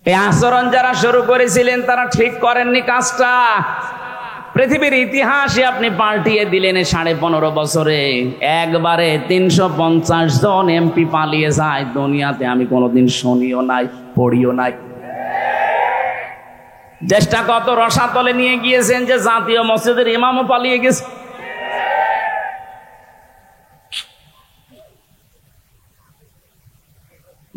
এই আচরণ যারা শুরু করেছিলেন তারা ঠিক করেননি কাজটা। পৃথিবীর ইতিহাসে আপনি পাল্টিয়ে দিলেন 15.5 বছরে। একবারে 350 জন এমপি পালিয়ে যায় দুনিয়াতে, আমি কোনোদিন শুনিও নাই, পড়িও নাই। দেশটা কত রসাতলে নিয়ে গিয়েছেন যে জাতীয় মসজিদের ইমামও পালিয়ে গেছে।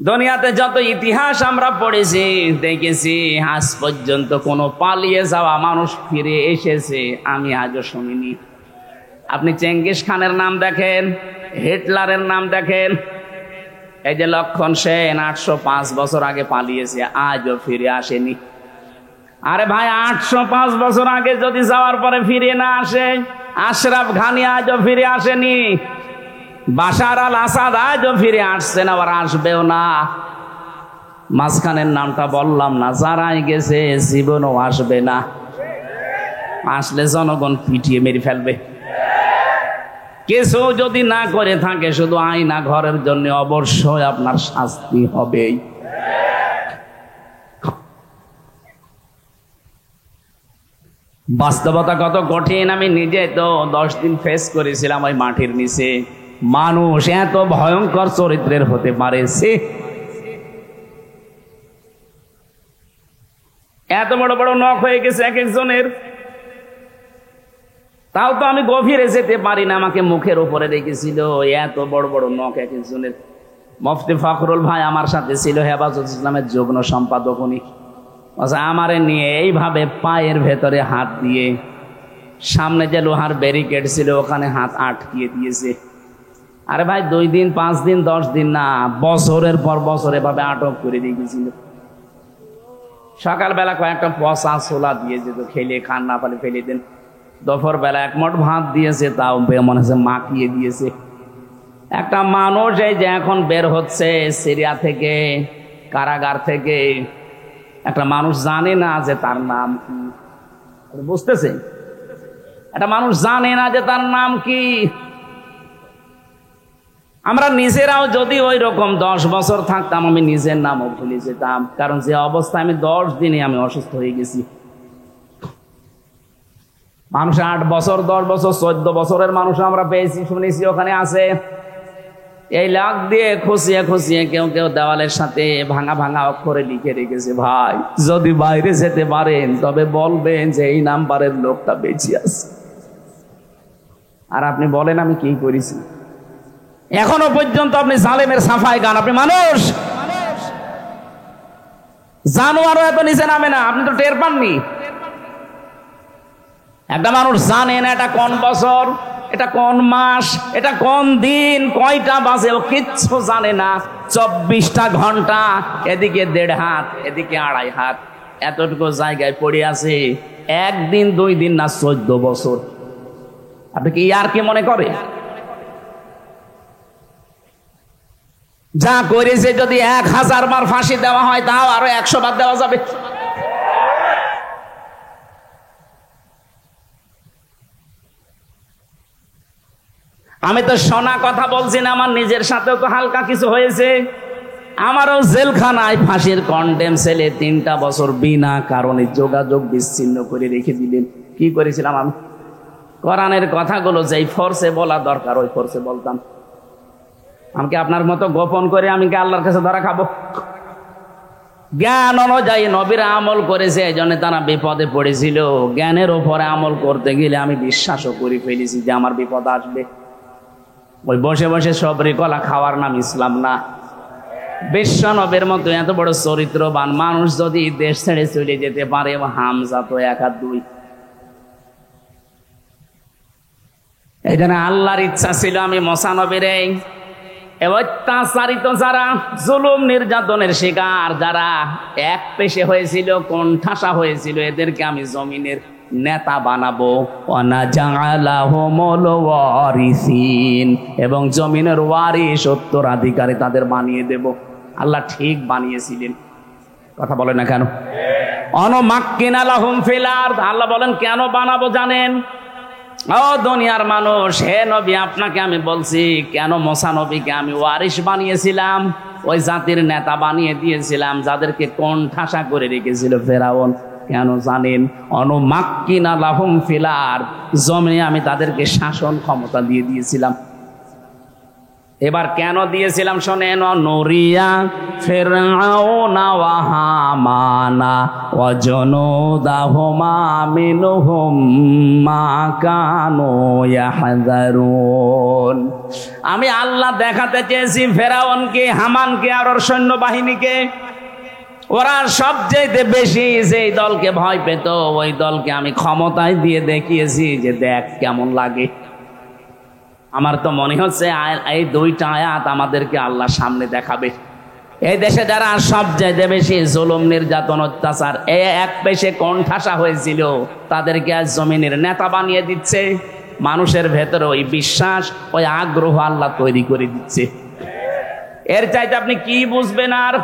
দুনিয়াতে যত ইতিহাস আমরা পড়েছি দেখেছি, আজ পর্যন্ত কোনো পালিয়ে যাওয়া মানুষ ফিরে এসেছে আমি আজও শুনিনি। আপনি চেঙ্গিস খানের নাম দেখেন, হিটলারের নাম দেখেন, এই যে লক্ষণ সেন 805 বছর আগে পালিয়েছে, আজও ফিরে আসেনি। আরে ভাই, 805 বছর আগে যদি যাওয়ার পরে ফিরে না আসে, আশরাফ ঘানি আজও ফিরে আসেনি, বাশার আল আসাদ আজও ফিরে আসছে না, আবার আসবেও না। মাঝখানের নামটা বললাম না, যারাই গেছে জীবনও আসবে না, আসলে জনগণ পিটিয়ে মেরে ফেলবে। কিছু যদি না করে থাকে শুধু আয়না ঘরের জন্য, অবশ্যই আপনার শাস্তি হবেই। বাস্তবতা কত কঠিন আমি নিজে তো 10 দিন ফেস করেছিলাম ওই মাটির নিচে। মানুষ এত ভয়ঙ্কর চরিত্রের হতে পারে, এত বড় বড় নখ হয়ে গেছে এক একজনের। তাও তো আমি গভীরে যেতে পারি না, আমাকে মুখের উপরে রেখেছিল, এত বড় বড় নখ এক একজনের। মুফতি ফখরুল ভাই আমার সাথে ছিল, হেফাজত ইসলামের যুগ্ম সম্পাদক উনি। আমারে নিয়ে এইভাবে পায়ের ভেতরে হাত দিয়ে, সামনে যে লোহার ব্যারিকেড ছিল ওখানে হাত আটকিয়ে দিয়েছে। আরে ভাই, 2 দিন 5 দিন 10 দিন না, বছরের পর বছর এভাবে আটক করে রেখেছিল। সকালবেলা কয়েকটা পচা ছোলা দিয়ে যেত, খেলে খান, না পালে ফেলে দেন। দুপুর বেলা 1 মুঠ ভাত দিয়েছে, তাও মনে হচ্ছে মাখিয়ে দিয়েছে। একটা মানুষ এই যে এখন বের হচ্ছে সিরিয়া থেকে, কারাগার থেকে, একটা মানুষ জানে না যে তার নাম কি, বুঝতেছে? একটা মানুষ জানে না যে তার নাম কি। আমরা নিজেরাও যদি ওই রকম 10 বছর থাকতাম, আমি নিজের নামও ভুলে যেতাম, কারণ যে অবস্থায় আমি 10 দিনে আমি অসুস্থ হয়ে গেছি। মানুষ 8 বছর 10 বছর 14 বছরের মানুষ আমরা পেয়েছি, শুনেছি ওখানে আছে। এই লাখ দিয়ে খুশিয়ে খুশিয়ে কেউ কেউ দেওয়ালের সাথে ভাঙা ভাঙা অক্ষরে লিখে রেখেছে, ভাই যদি বাইরে যেতে পারেন তবে বলবেন যে এই নাম্বারের লোকটা বেঁচে আছে। আর আপনি বলেন আমি কি করেছি? এখনো পর্যন্ত আপনি জালেমের সাফাই গান। আপনি মানুষ, জানোয়ারও এত নিচে নামে না, আপনি তো টের পাননি। একটা মানুষ জানে না এটা কোন বছর, এটা কোন মাস, এটা কোন দিন, কয়টা বাজে, ও কিচ্ছু জানে না। 24টা ঘন্টা, এদিকে 1.5 হাত, এদিকে 2.5 হাত, এতটুকু জায়গায় পড়ে আছে। 1 দিন 2 দিন না, 14 বছর। আপনি কি আর কি মনে করে? যা করেছে যদি 1000 বার ফাঁসি দেওয়া হয়, তাও আরো 100 বার দেওয়া যাবে। আমি তো শোনা কথা বলছি না, আমার নিজের সাথেও তো হালকা কিছু হয়েছে। আমারও জেলখানায় ফাঁসির কন্ডেম সেলে 3টা বছর বিনা কারণে যোগাযোগ বিচ্ছিন্ন করে রেখে দিলেন। কি করেছিলাম আমি? কোরআনের কথাগুলো যেই ফোর্সে বলা দরকার ওই ফোর্সে বলতাম। আমাকে আপনার মতো গোপন করে আমি কি আল্লাহর কাছে ধরা খাবো? জ্ঞান অনুযায়ী নবীরা আমল করেছে, এই জন্য তারা বিপদে পড়েছিল। জ্ঞানের উপরে আমল করতে গেলে আমি বিশ্বাসও করে ফেলেছি যে আমার বিপদ আসবে। ওই বসে বসে সবরি কলা খাওয়ার নাম ইসলাম না। বিশ্ব নবীর মতো এত বড় চরিত্রবান মানুষ যদি দেশ ছেড়ে চলে যেতে পারে, হামজা তো 1 আর 2। এই জন্য আল্লাহর ইচ্ছা ছিল আমি মুসা নবীর এই অত্যাচারিত যারা, জুলুম নির্যাতনের শিকার যারা, এক পেশে হয়েছিল, কোণঠাসা হয়েছিল, এদেরকে আমি জমিনের নেতা বানাবো। ওয়ানাজালাহুমুল ওয়ারিসিন, এবং জমিনের ওয়ারিস, উত্তরাধিকারী তাদের বানিয়ে দেব। আল্লাহ ঠিক বানিয়েছিলেন, কথা বলে না কেন? অনুমাক্কিনা লাহুম ফিল আরদ, আল্লাহ বলেন কেন বানাবো জানেন? ও দুনিয়ার মানুষ, হে নবী আপনাকে আমি বলছি কেন মুসা নবীকে আমি ওয়ারিস বানিয়েছিলাম, ওই জাতির নেতা বানিয়ে দিয়েছিলাম যাদেরকে কোণঠাসা করে রেখেছিল ফেরাউন। কেন জানেন? অনুমাক্কিনা লাহুম ফিল আরদ, জমিনে আমি তাদেরকে শাসন ক্ষমতা দিয়ে দিয়েছিলাম। এবার কেন দিয়েছিলাম শোনেন, নুরিয়া ফিরআউনা ওয়া হামানা ওয়া জুনুদাহুমা মিনহুম মা কানু ইয়াহযারুন। আমি আল্লাহ দেখাতে চেয়েছি ফেরাউনকে, হামানকে আর ওর সৈন্যবাহিনীকে, ওরা সবচেয়ে বেশি যেই দলকে ভয় পেত ওই দলকে আমি ক্ষমতায় দিয়ে দেখিয়েছি যে দেখ কেমন লাগে। আমার তো মনে হচ্ছে এই দুইটা আয়াত আমাদেরকে আল্লাহ সামনে দেখাবে। এই দেশে যারা সবচেয়ে বেশি জুলুম, নির্যাতন, অত্যাচার এক পেশে কোণঠাসা হয়েছিল তাদেরকে আজ জমিনের নেতা বানিয়ে দিচ্ছে। মানুষের ভেতরে ওই বিশ্বাস, ওই আগ্রহ আল্লাহ তৈরি করে দিচ্ছে। এর চাইতে আপনি কি বুঝবেন? আর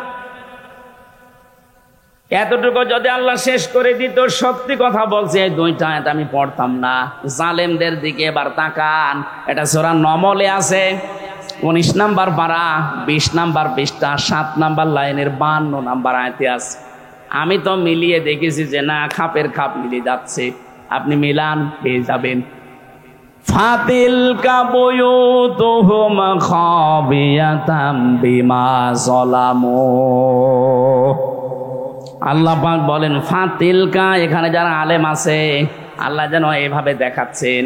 এতটুকু যদি আল্লাহ শেষ করে দিত, সত্যি কথা বলছে এই দুইটা আয়াত আমি পড়তাম না। জালেমদের দিকে এবার তাকান, এটা সূরা নমলে আছে 19 নাম্বার পারা 20 নাম্বার পৃষ্ঠা 7 নাম্বার লাইনের 52 নাম্বার আয়াতে আছে। আমি তো মিলিয়ে দেখেছি যে না, খাপের খাপ মিলে যাচ্ছে। আপনি মিলান, পেয়ে যাবেন। ফাতিলকা বুয়ুতুহুম খাবিয়াতাম বিমা যালামু। আল্লাহ পাক বলেন ফাতিলকা, এখানে যারা আলেম আছে আল্লাহ যেন এভাবে দেখাচ্ছেন,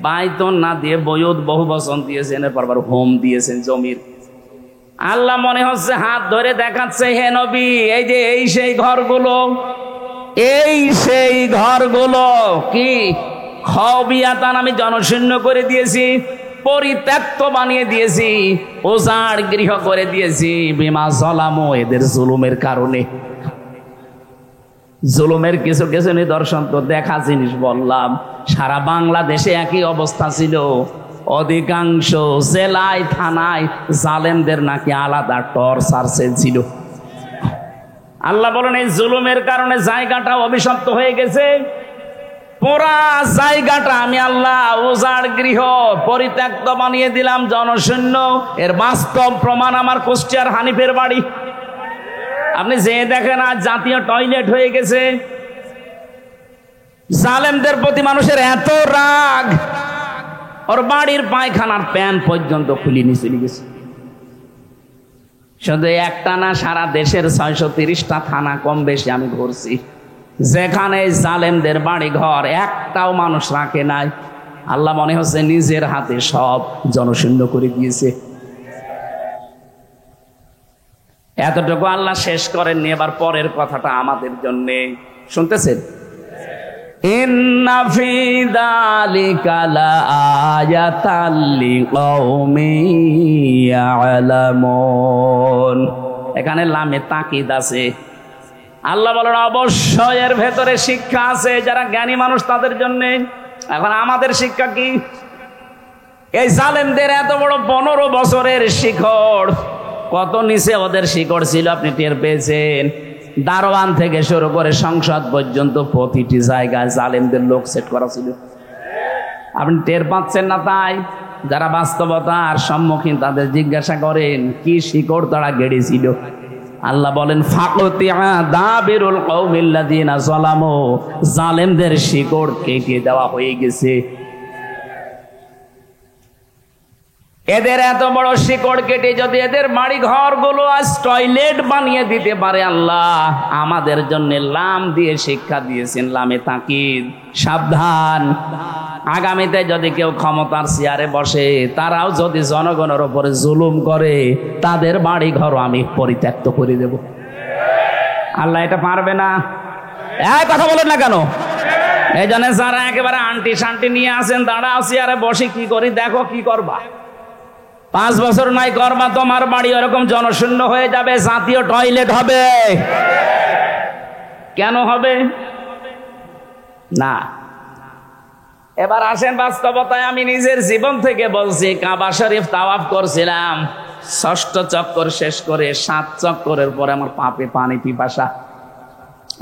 বাইতুন না দিয়ে বয়ুত বহু বচন দিয়েছেন, এরপর আবার হোম দিয়েছেন জমির। আল্লাহ মনে হচ্ছে হাত ধরে দেখাচ্ছে, হে নবী এই যে এই সেই ঘরগুলো, এই সেই ঘরগুলো কি খাবিয়াতান, আমি জনশূন্য করে দিয়েছি, পরিত্যক্ত বানিয়ে দিয়েছি, উজাড় গৃহ করে দিয়েছি, বিমা যালামু, এদের জুলুমের কারণে। জুলুমের কিছু কিছু নিদর্শন তো দেখা জিনিস বললাম। সারা বাংলাদেশে একই অবস্থা ছিল। অধিকাংশ জেলায় থানায় জালেমদের নাকি আলাদা টর্চার সেল ছিল। আল্লাহ বলেন এই জুলুমের কারণে জায়গাটা অভিশপ্ত হয়ে গেছে। পুরা জায়গাটা আমি আল্লাহ উজাড় গৃহ, পরিত্যক্ত বানিয়ে দিলাম, জনশূন্য। এর বাস্তব প্রমাণ আমার কুষ্টিয়ার হানিফের বাড়ি। আপনি যে দেখেন আজ জাতীয় টয়লেট হয়ে গেছে। জালেমদের প্রতি মানুষের এত রাগ, ওর বাড়ির পায়খানার প্যান পর্যন্ত খুলে নিয়ে চলে গেছে। শুধু একটা না, সারা দেশের 630টা থানা কম বেশি আমি ঘুরছি, যেখানে জালেমদের বাড়ি ঘর একটাও মানুষ রাখে নাই। আল্লাহ মনে হচ্ছে নিজের হাতে সব জনশূন্য করে দিয়েছে। এতটুকু আল্লাহ শেষ করেননি। এবার পরের কথাটা আমাদের জন্য শুনতেছেন। ইন্না ফি যালিকা লাআয়াতাল লিকাউমিন ইয়ালামুন। এখানে লামে তাকিদ আছে। আল্লাহ বলেন অবশ্যই এর ভেতরে শিক্ষা আছে যারা জ্ঞানী মানুষ তাদের জন্য। এখন আমাদের শিক্ষা কি? এই জালেমদের এত বড় 15 বছরের শিকড়, কত নিচে ওদের শিকড় ছিল আপনি টের পেয়েছেন। দারোয়ান থেকে শুরু করে সংসদ পর্যন্ত প্রতিটি জায়গায় জালেমদের লোক সেট করা ছিল। আপনি টের পাচ্ছেন না? তাই যারা বাস্তবতার সম্মুখীন তাদের জিজ্ঞাসা করেন কি শিকড় তারা গেড়েছিল। আল্লাহ বলেন ফাকতিয়া দাবিরুল কওমিল্লাযিনা যালামু, জালেমদের শিকড় কেটে দেওয়া হয়ে গেছে। এদের এত বড় শিকড় কেটে যদি এদের বাড়ি ঘরগুলো আজ টয়লেট বানিয়ে দিতে পারে, আল্লাহ আমাদের জন্য লাম দিয়ে শিক্ষা দিয়েছেন, লামে তাকিদ, সাবধান। আগামীতে যদি কেউ ক্ষমতার চেয়ারে বসে, তারাও যদি জনগণের উপরে জুলুম করে, তাদের বাড়ি ঘর আমি পরিত্যক্ত করে দেব। আল্লাহ এটা পারবে না? এই কথা বলেন না কেন? এই জন্য যারা একেবারে আন্টি শান্টি নিয়ে আসেন, দাঁড়াও চেয়ারে বসে কি করি দেখো, কি করবা? 5 বছর নাই করবা, তোমার বাড়ি ওরকম জনশূন্য হয়ে যাবে, জাতীয় টয়লেট হবে। কেন হবে না? এবার আসেন বাস্তবতায়। আমি নিজের জীবন থেকে বলছি, কাবা শরীফ তাওয়াফ করছিলাম, 6ষ্ঠ চক্কর শেষ করে 7 চক্করের পরে আমার পাপে পানি পিপাসা।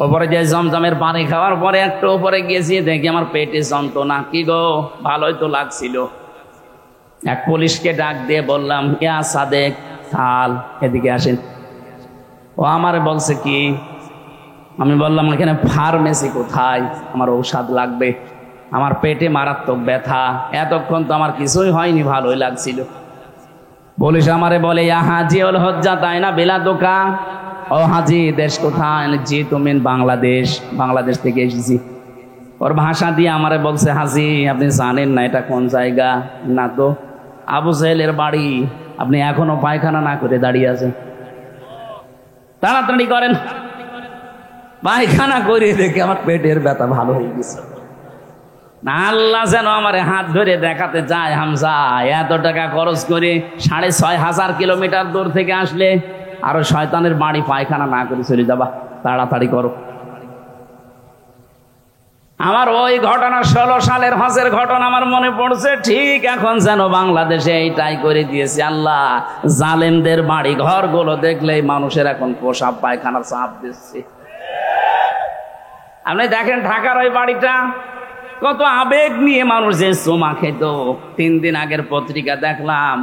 ওপরে যে জমজমের পানি খাওয়ার পরে একটু উপরে গিয়েছি, দেখি আমার পেটে যন্ত্রণা। কি গো, ভালোই তো লাগছিল। এক পুলিশকে ডাক দিয়ে বললাম, ইয়া সাদেক খাল, এদিকে আসেন। ও আমারে বলছে কি? আমি বললাম এখানে ফার্মেসি কোথায়, আমার ঔষধ লাগবে, আমার পেটে মারাত্মক ব্যথা। এতক্ষণ তো আমার কিছুই হয়নি, ভালোই লাগছিল। পুলিশ আমারে বলে ইয়া হাজি ওল হজ্জা তাই না বেলা দোকা। ও হাজি দেশ কোথায়? জি তুমি বাংলাদেশ। বাংলাদেশ থেকে এসেছি। ওর ভাষা দিয়ে আমারে বলছে হাজি আপনি জানেন না এটা কোন জায়গা? না তো। আবু জেহেলের বাড়ি। আপনি এখনো পায়খানা না করে দাঁড়িয়ে আছেন, তাড়াতাড়ি করেন। পায়খানা করে দেখে আমার পেটের ব্যথা ভালো হয়ে গেছে। আল্লাহ যেন আমার হাত ধরে দেখাতে চায়, হামজা এত টাকা খরচ করে 6,500 কিলোমিটার দূর থেকে আসলে আরো শয়তানের বাড়ি পায়খানা না করে চলে যাবা, তাড়াতাড়ি করো। আমার ওই ঘটনা 16 সালের হজের ঘটনা আমার মনে পড়ছে। ঠিক এখন যেন বাংলাদেশে এইটাই করে দিয়েছে আল্লাহ। জালেমদের বাড়ি ঘরগুলো দেখলেই মানুষের এখন পোশাক পায়খানার চাপ দিচ্ছে। আপনি দেখেন ঢাকার ওই বাড়িটা কত আবেগ নিয়ে মানুষ যে চুমা খেত। 3 দিন আগের পত্রিকা দেখলাম,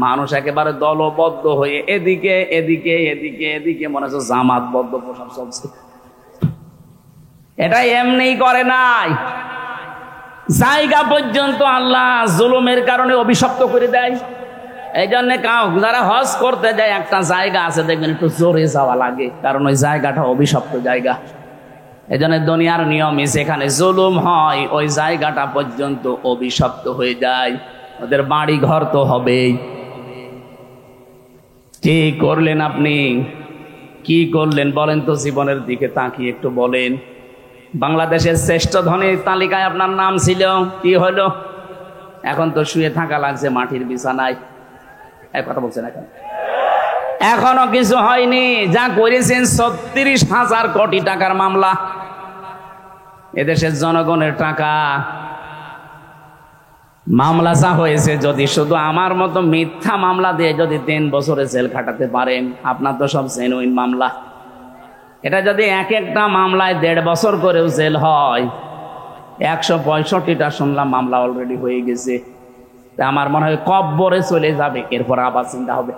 মানুষ একেবারে দলবদ্ধ হয়ে এদিকে এদিকে এদিকে এদিকে মনে হচ্ছে জামাতবদ্ধ পোশাক চলছে। এটা এমনি করে নাই, জায়গা পর্যন্ত আল্লাহ জুলুমের কারণে অভিশপ্ত করে দেয়। এই জন্য যারা হজ করতে যায় একটা জায়গা আছে দেখবেন একটু জোরে যাওয়া লাগে, কারণ ওই জায়গাটা অভিশপ্ত জায়গা। এই জন্য দুনিয়ার নিয়মে যেখানে জুলুম হয় ওই জায়গাটা পর্যন্ত অভিশপ্ত হয়ে যায়। ওদের বাড়ি ঘর তো হবেই। কি করলেন আপনি? কি করলেন বলেন তো? জীবনের দিকে তাকিয়ে একটু বলেন। বাংলাদেশের শ্রেষ্ঠ ধনীর তালিকায় আপনার নাম ছিল, কি হলো? এখন তো শুয়ে থাকা লাগছে মাটির বিছানায়। এক কথা বলছেন এখন? এখনো কিছু হয়নি। যা করেছেন 36,000 কোটি টাকার মামলা, এদেশের জনগণের টাকা। মামলা যা হয়েছে, যদি শুধু আমার মতো মিথ্যা মামলা দিয়ে যদি 3 বছরে জেল খাটাতে পারেন, আপনার তো সব জেনুইন মামলা। এটা যদি এক একটা মামলায় 1.5 বছর করেও জেল হয়, 165টা শুনলাম মামলা অলরেডি হয়ে গেছে। তা আমার মনে হয় কব্বরে চলে যাবে, এরপর আবার চিন্তা হবে।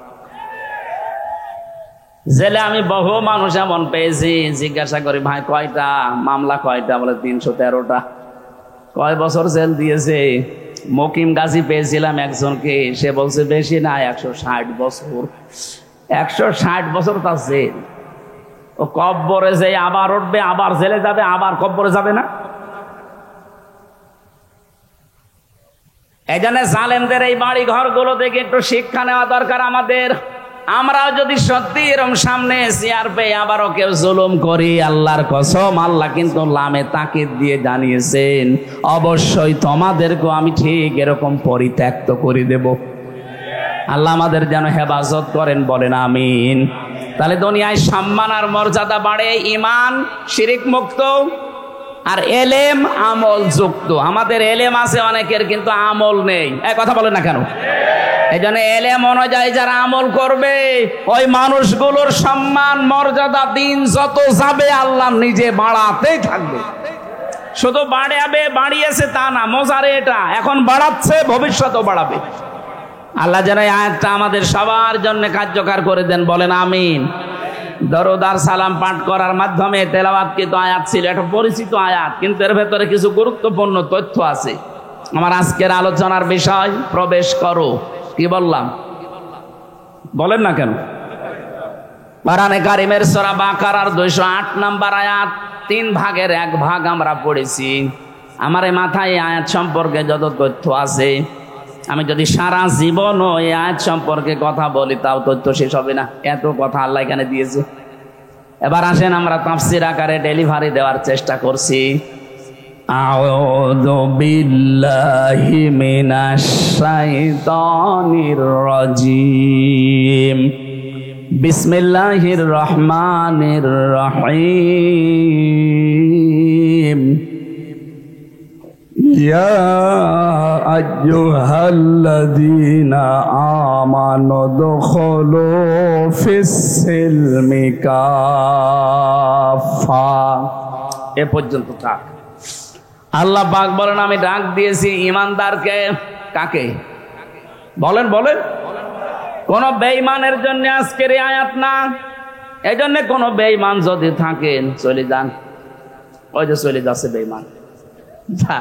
জেলে আমি বহু মানুষ এমন পেয়েছি, জিজ্ঞাসা করি ভাই কয়টা মামলা, কয়টা? বলে 313টা। কয় বছর জেল দিয়েছে? মকিম গাজী পেয়েছিলাম একজনকে, সে বলছে বেশি না 160 বছর। 160 বছর তার জেল। ও কব্বরে যে আবার উঠবে, আবার জেলে যাবে, আবার কব্বরে যাবে না? এই জন্য জালেমদের এই বাড়ি ঘরগুলো থেকে একটু শিক্ষা নেওয়া দরকার আমাদের। আমরাও যদি সত্যি এরকম সামনে চেয়ার পেয়ে আবারও কেউ জুলুম করি, আল্লাহর কসম আল্লাহ কিন্তু লামে তাকিদ দিয়ে জানিয়েছেন অবশ্যই তোমাদেরকেও আমি ঠিক এরকম পরিত্যক্ত করে দেব। আল্লাহ আমাদের যেন হেফাজত করেন, বলেন আমিন। তাহলে দুনিয়ায় সম্মান আর মর্যাদা বাড়ে ঈমান শিরিক মুক্ত আর এলেম আমল যুক্ত। আমাদের এলেম আছে অনেকের, কিন্তু আমল নেই। এই কথা বলেন না কেন? এই জন্য এলেম অনুযায়ী যারা আমল করবে ওই মানুষগুলোর সম্মান মর্যাদা দিন যত যাবে আল্লাহ নিজে বাড়াতেই থাকবে। শুধু বাড়িয়েছে তা না, মজারে এটা এখন বাড়াচ্ছে, ভবিষ্যতেও বাড়াবে। আল্লাহ যেন এই আয়াতটা আমাদের সবার জন্য কার্যকর করে দেন, বলেন আমিন। দরুদ আর সালাম পাঠ করার মাধ্যমে তেলাওয়াতকৃত আয়াত ছিল, একটা পরিচিত আয়াত, কিন্তু এর ভেতরে কিছু গুরুত্বপূর্ণ তথ্য আছে। আমার আজকের আলোচনার বিষয় প্রবেশ করো। কি বললাম? বলেন না কেন? কোরআনে কারিমের সূরা বাকারার 208 নম্বর আয়াত, 3 ভাগের 1 ভাগ আমরা পড়েছি। আমার এই মাথায় এই আয়াত সম্পর্কে যত তথ্য আছে, আমি যদি সারা জীবন এই আয়াত সম্পর্কে কথা বলি তাও তথ্য শেষ হবে না, এত কথা আল্লাহ এখানে দিয়েছে। এবার আসেন আমরা তাফসীর আকারে ডেলিভারি দেওয়ার চেষ্টা করছি। আউযু বিল্লাহি মিনাশ শাইতানির রাজিম। বিসমিল্লাহির রহমানির রহিম। ইয়া আইয়ুহাল্লাযীনা আমানু দুখুলু ফিস-সিলমি কাফা। এ পর্যন্ত থাক। আল্লাহ পাক বলেন আমি ডাক দিয়েছি ঈমানদারকে। কাকে? বলেন বলেন। কোন বেঈমানের জন্য আজকের এই আয়াত না। এই জন্য কোন বেঈমান যদি থাকেন চলে যান। ওই যে চলে যাচ্ছে বেঈমান, যা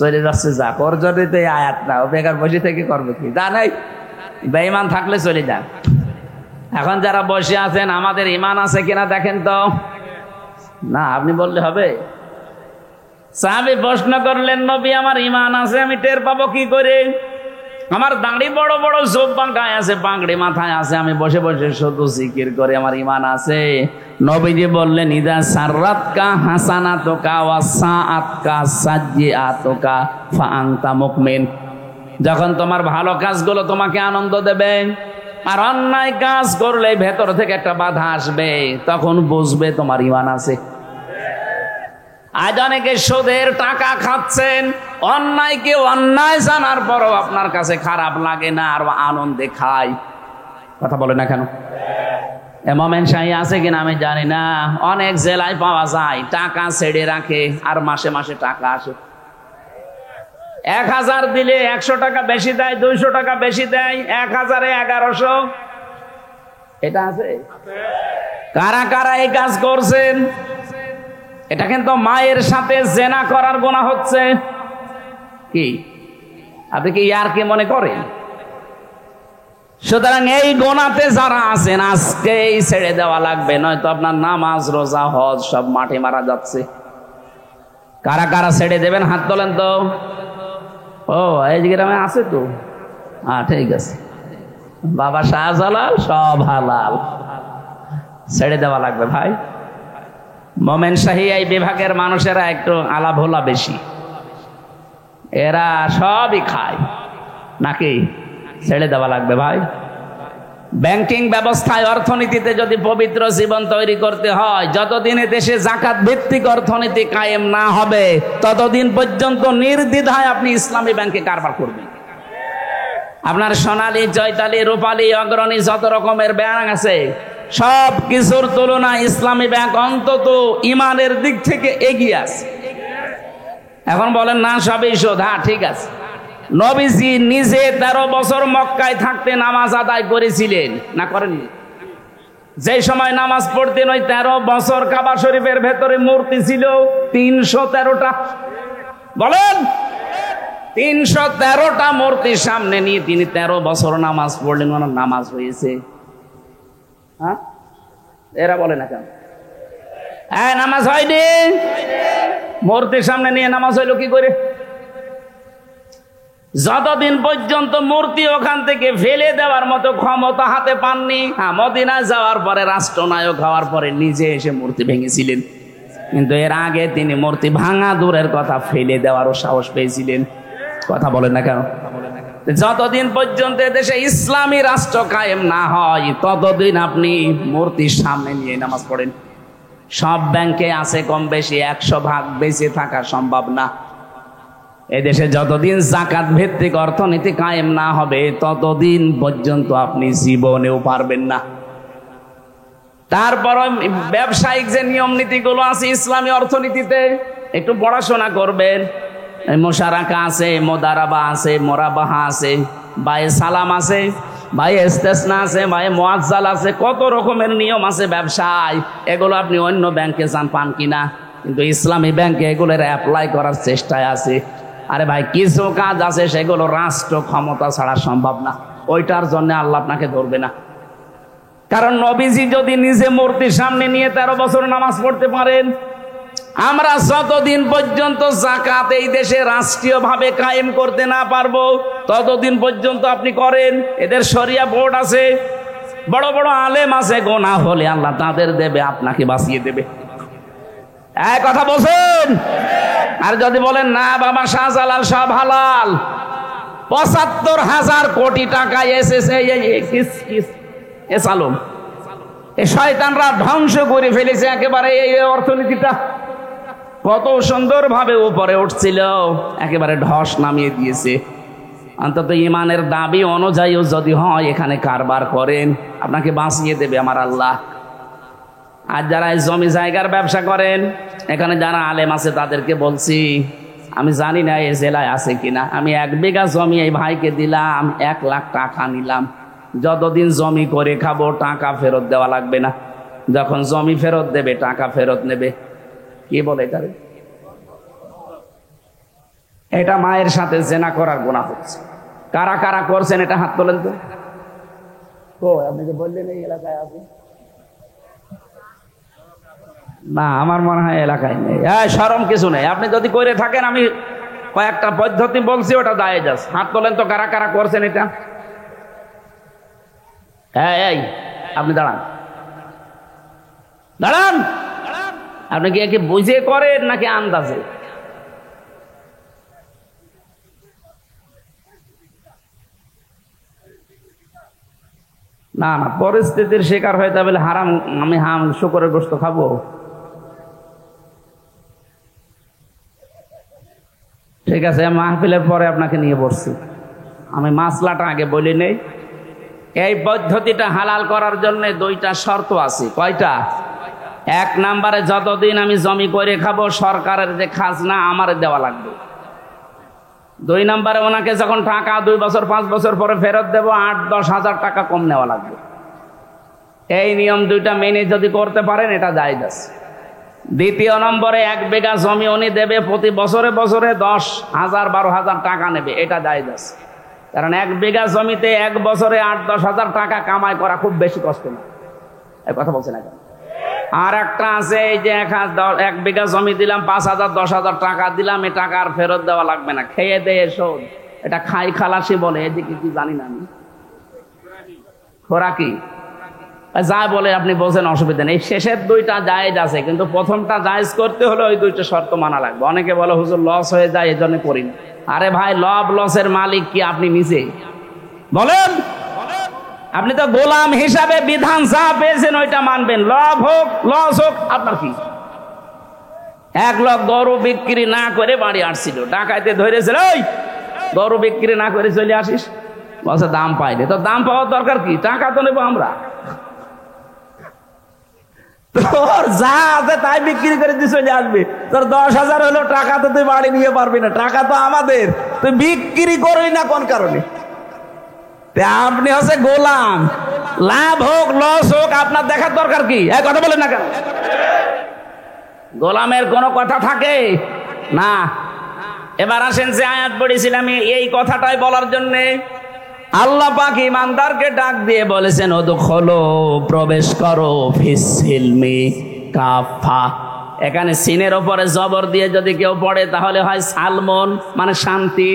চলে যাচ্ছে, যা ওর জন্য তো এই আয়াত না। ও বেকার বসে থেকে করবে কি? যা নাই, বেঈমান থাকলে চলে যান। এখন যারা বসে আছেন আমাদের ঈমান আছে কিনা দেখেন তো। না আপনি বললে হবে? সাহাবী প্রশ্ন করলেন, নবী আমার ঈমান আছে, আমি টের পাবো কি করে? আমার দাড়ি বড় বড় জুব্বা গায়ে আছে, পাগড়ি মাথায় আছে, আমি বসে বসে শুধু জিকির করে আমার ঈমান আছে। নবীজি বললেন, ইদা সাররাতকা হাসানাতুকা ওয়া সাআতকা সাজ্জিআতুকা ফা আনতা মুমিন। যখন তোমার ভালো কাজগুলো তোমাকে আনন্দ দেবে আর অন্যায় কাজ করলে ভেতর থেকে একটা বাধা আসবে, তখন বুঝবে তোমার ঈমান আছে। আজ অনেকে সুদের টাকা খাচ্ছেন, অন্যায়কে অন্যায় জানার পরও আপনার কাছে খারাপ লাগে না আর আনন্দে খায়। কথা বলে না কেন? মোমেন শাহী আছে কিনা আমি জানি না, অনেক জেলায় পাওয়া যায় টাকা ছেড়ে রাখে আর মাসে মাসে টাকা আসে। 1000 দিলে 100 টাকা বেশি দেয়, 200 টাকা বেশি দেয়, 1000-এ 1100। এটা আছে? কারা কারা এই কাজ করছেন? এটা কিন্তু মায়ের সাথে জেনা করার গুনাহ হচ্ছে। কি আপনি কি ইয়ার কি মনে করেন? সুতরাং এই গুনাহতে যারা আছেন আজকেই ছেড়ে দেওয়া লাগবে, নয়তো আপনার নামাজ রোজা হজ সব মাঠে মারা যাচ্ছে। কারা কারা ছেড়ে দেবেন হাত তোলেন তো। ও এই গ্রামে আছে তো, হ্যাঁ ঠিক আছে। বাবা শাহজালাল সব হালাল, ছেড়ে দেওয়া লাগবে ভাই। মোমেন শাহী এই বিভাগের মানুষেরা একটু আলাভোলা বেশি, এরা সবই খায় নাকি? ছেড়ে দেওয়া লাগবে ভাই। ব্যাংকিং ব্যবস্থায় অর্থনীতিতে যদি পবিত্র জীবন তৈরি করতে হয়, যতদিন দেশে যাকাত ভিত্তিক অর্থনীতি কায়েম না হবে ততদিন পর্যন্ত নির্দ্বিধায় আপনি ইসলামী ব্যাংকে কারবার করবেন। আপনার সোনালী, চৈতালি, রূপালী, অগ্রণী যত রকমের ব্যাংক আছে সব কিছুর তুলনায় ইসলামী ব্যাংক অন্তত ইমানের দিক থেকে এগিয়ে আছে। এখন বলেন না সবই শোধ, হ্যাঁ ঠিক আছে। নবীজি নিজে 13 বছর মক্কায় থাকতে নামাজ আদায় করেছিলেন না করেননি? যে সময় নামাজ পড়তেন ওই 13 বছর কাবা শরীফের ভেতরে মূর্তি ছিল 313টা। বলেন 313টা মূর্তির সামনে নিয়ে তিনি 13 বছর নামাজ পড়লেন, ওনার নামাজ হয়েছে? হ্যাঁ এরা বলে না কেন? হ্যাঁ নামাজ হয়নি। মূর্তির সামনে নিয়ে নামাজ হইলো কি করে? যতদিন পর্যন্ত মূর্তি ওখান থেকে ফেলে দেওয়ার মতো ক্ষমতা হাতে পাননি। হ্যাঁ মদিনায় যাওয়ার পরে রাষ্ট্রনায়ক হওয়ার পরে নিজে এসে মূর্তি ভেঙেছিলেন, কিন্তু এর আগে তিনি মূর্তি ভাঙা দূরের কথা ফেলে দেওয়ারও সাহস পেয়েছিলেন। কথা বলেন না কেন? যতদিন পর্যন্ত দেশে ইসলামী রাষ্ট্র কায়েম না হয় ততদিন আপনি মূর্তির সামনে নিয়ে নামাজ পড়েন। সব ব্যাংকে আছে কম বেশি 100% বেঁচে থাকা সম্ভব না। এদেশে যতদিন যাকাত ভিত্তিক অর্থনীতি কায়েম না হবে ততদিন পর্যন্ত আপনি জীবনেও পারবেন না। তারপর ব্যবসায়িক যে নিয়ম নীতিগুলো আছে ইসলামী অর্থনীতিতে একটু পড়াশোনা করবেন। মোশারাকা আছে, মোদারাবা আছে, মোরাবাহা আছে, বায়ে সালাম আছে, বায়ে ইস্তেসনা আছে, বায়ে মুআজ্জাল আছে, কত রকমের নিয়ম আছে ব্যবসায়। এগুলো আপনি অন্য ব্যাংকে যান পান কিনা, কিন্তু ইসলামী ব্যাংকে এগুলোর অ্যাপ্লাই করার চেষ্টায় আছে। আরে ভাই কিছু কাজ আছে সেগুলো রাষ্ট্র ক্ষমতা ছাড়া সম্ভব না, ওইটার জন্য আল্লাহ আপনাকে ধরবে না। কারণ নবীজি যদি নিজে মূর্তির সামনে নিয়ে 13 বছর নামাজ পড়তে পারেন, আমরা যতদিন পর্যন্ত যাকাত এই দেশে রাষ্ট্রীয়ভাবে কায়েম করতে না পারবো ততদিন পর্যন্ত আপনি করেন। এদের শরিয়া বোর্ড আছে, বড় বড় আলেম আছে, গোনাহ হলে আল্লাহ তাদের দেবে, আপনাকে বাঁচিয়ে দেবে। এক কথা বলছেন। আর যদি বলেন না বাবা শাহজালাল সব হালাল, ৭৫,০০০ কোটি টাকা এসেছে এই শয়তানরা ধ্বংস করে ফেলেছে একেবারে এই অর্থনীতিটা। কত সুন্দরভাবে উপরে উঠছিল, একেবারে ধস নামিয়ে দিয়েছে। অন্তত ইমানের দাবি অনুযায়ীও যদি হয় এখানে কারবার করেন, আপনাকে বাঁচিয়ে দেবে আমার আল্লাহ। আর যারা জমি জায়গার ব্যবসা করেন, এখানে যারা আলেম আছে তাদেরকে বলছি, আমি জানি না এই জেলায় আছে কিনা, আমি 1 বিঘা জমি এই ভাইকে দিলাম, 1 লাখ টাকা নিলাম। যতদিন জমি করে খাবো টাকা ফেরত দেওয়া লাগবে না, যখন জমি ফেরত দেবে টাকা ফেরত নেবে। কি বলে এটারে? এটা মায়ের সাথে জেনা করার গুনাহ হচ্ছে। কারা কারা করছেন এটা হাত তোলেন তো। আপনি যে বললেন এই এলাকায় আছে, না আমার মনে হয় এলাকায় নেই। শরম কিছু নেই, আপনি যদি করে থাকেন, আমি কয়েকটা পদ্ধতি বলছি, ওটা জায়েজ আছে। হাত তোলেন তো কারা কারা করছেন এটা। এই আপনি দাঁড়ান, দাঁড়ান। আপনি কি বুঝে করেন নাকি আন্দাজে? না না, পরিস্থিতির শিকার হয়ে যাবে হারাম, আমি শুকরের গোশত খাবো? ঠিক আছে, মাহফিলের পরে আপনাকে নিয়ে বসছি, আমি মাসলাটা আগে বলি নেই। এই পদ্ধতিটা হালাল করার জন্য দুইটা শর্ত আছে। কয়টা? এক নাম্বারে, যতদিন আমি জমি করে খাবো সরকারের যে খাজনা আমার দেওয়া লাগবে। দুই নাম্বারে, ওনাকে যখন টাকা 2 বছর 5 বছর পরে ফেরত দেবো 8-10 হাজার টাকা কম নেওয়া লাগবে। এই নিয়ম দুইটা মেনে যদি করতে পারেন এটা জায়েজ আছে। দ্বিতীয় নম্বরে, 1 বিঘা জমি উনি দেবে, প্রতি বছরে বছরে 10,000 12,000 টাকা নেবে, এটা জায়েজ আছে। কারণ 1 বিঘা জমিতে 1 বছরে 8-10 হাজার টাকা কামাই করা খুব বেশি কষ্ট না। এই কথা বলছে না কেন? আর একটা আছে, এই যে 1 বিঘা জমি দিলাম, 5,000 10,000 টাকা দিলাম, এই টাকা আর ফেরত দেওয়া লাগবে না, খেয়ে দেয়ে শোধ। এটা খাই খালাসি বলে, এদিকে কি জানি না আমি, খোরাকি যা বলে আপনি বলছেন, অসুবিধা নেই। শেষের দুইটা জায়েজ আছে, কিন্তু প্রথমটা জায়েজ করতে হলে ওই দুইটা শর্ত মানা লাগবে। অনেকে বলে হুজুর লস হয়ে যায় এই জন্য করি না। আরে ভাই, লসের মালিক কি আপনি নিজে? বলেন, আপনি তো গোলাম হিসাবে বিধান যা পেয়েছেন ওইটা মানবেন। লাভ হোক লস হোক আপনার কি? 1 লাখ গরু বিক্রি না করে বাড়ি আসছিল, ডাকাইতে ধরেছিল, ওই গরু বিক্রি না করে চলে আসিস, বলছে দাম পাইলে। তো দাম পাওয়ার দরকার কি? টাকা তো নেবো আমরা, তোর যা আছে তাই বিক্রি করে দিয়ে চলে আসবে। তোর 10,000 হলো, টাকা তো তুই বাড়ি নিয়ে পারবি না, টাকা তো আমাদের, তুই বিক্রি করবি না কোন কারণে? আপনি হচ্ছে গোলাম, লাভ হোক লস হোক আপনার দেখার দরকার কি? এক কথা বলেন না কেন? গোলামের কোনো কথা থাকে না। এবার আসেন, যে আয়াত পড়েছিলাম এই কথাটাই বলার জন্যে আল্লাহ পাক ইমানদারকে ডাক দিয়ে বলেছেন, ওদখুলু, প্রবেশ করো, ফিস-সিলমি কাফা। এখানে সিনের ওপরে জবর দিয়ে যদি কেউ পড়ে তাহলে হয় সালমন মানে শান্তি,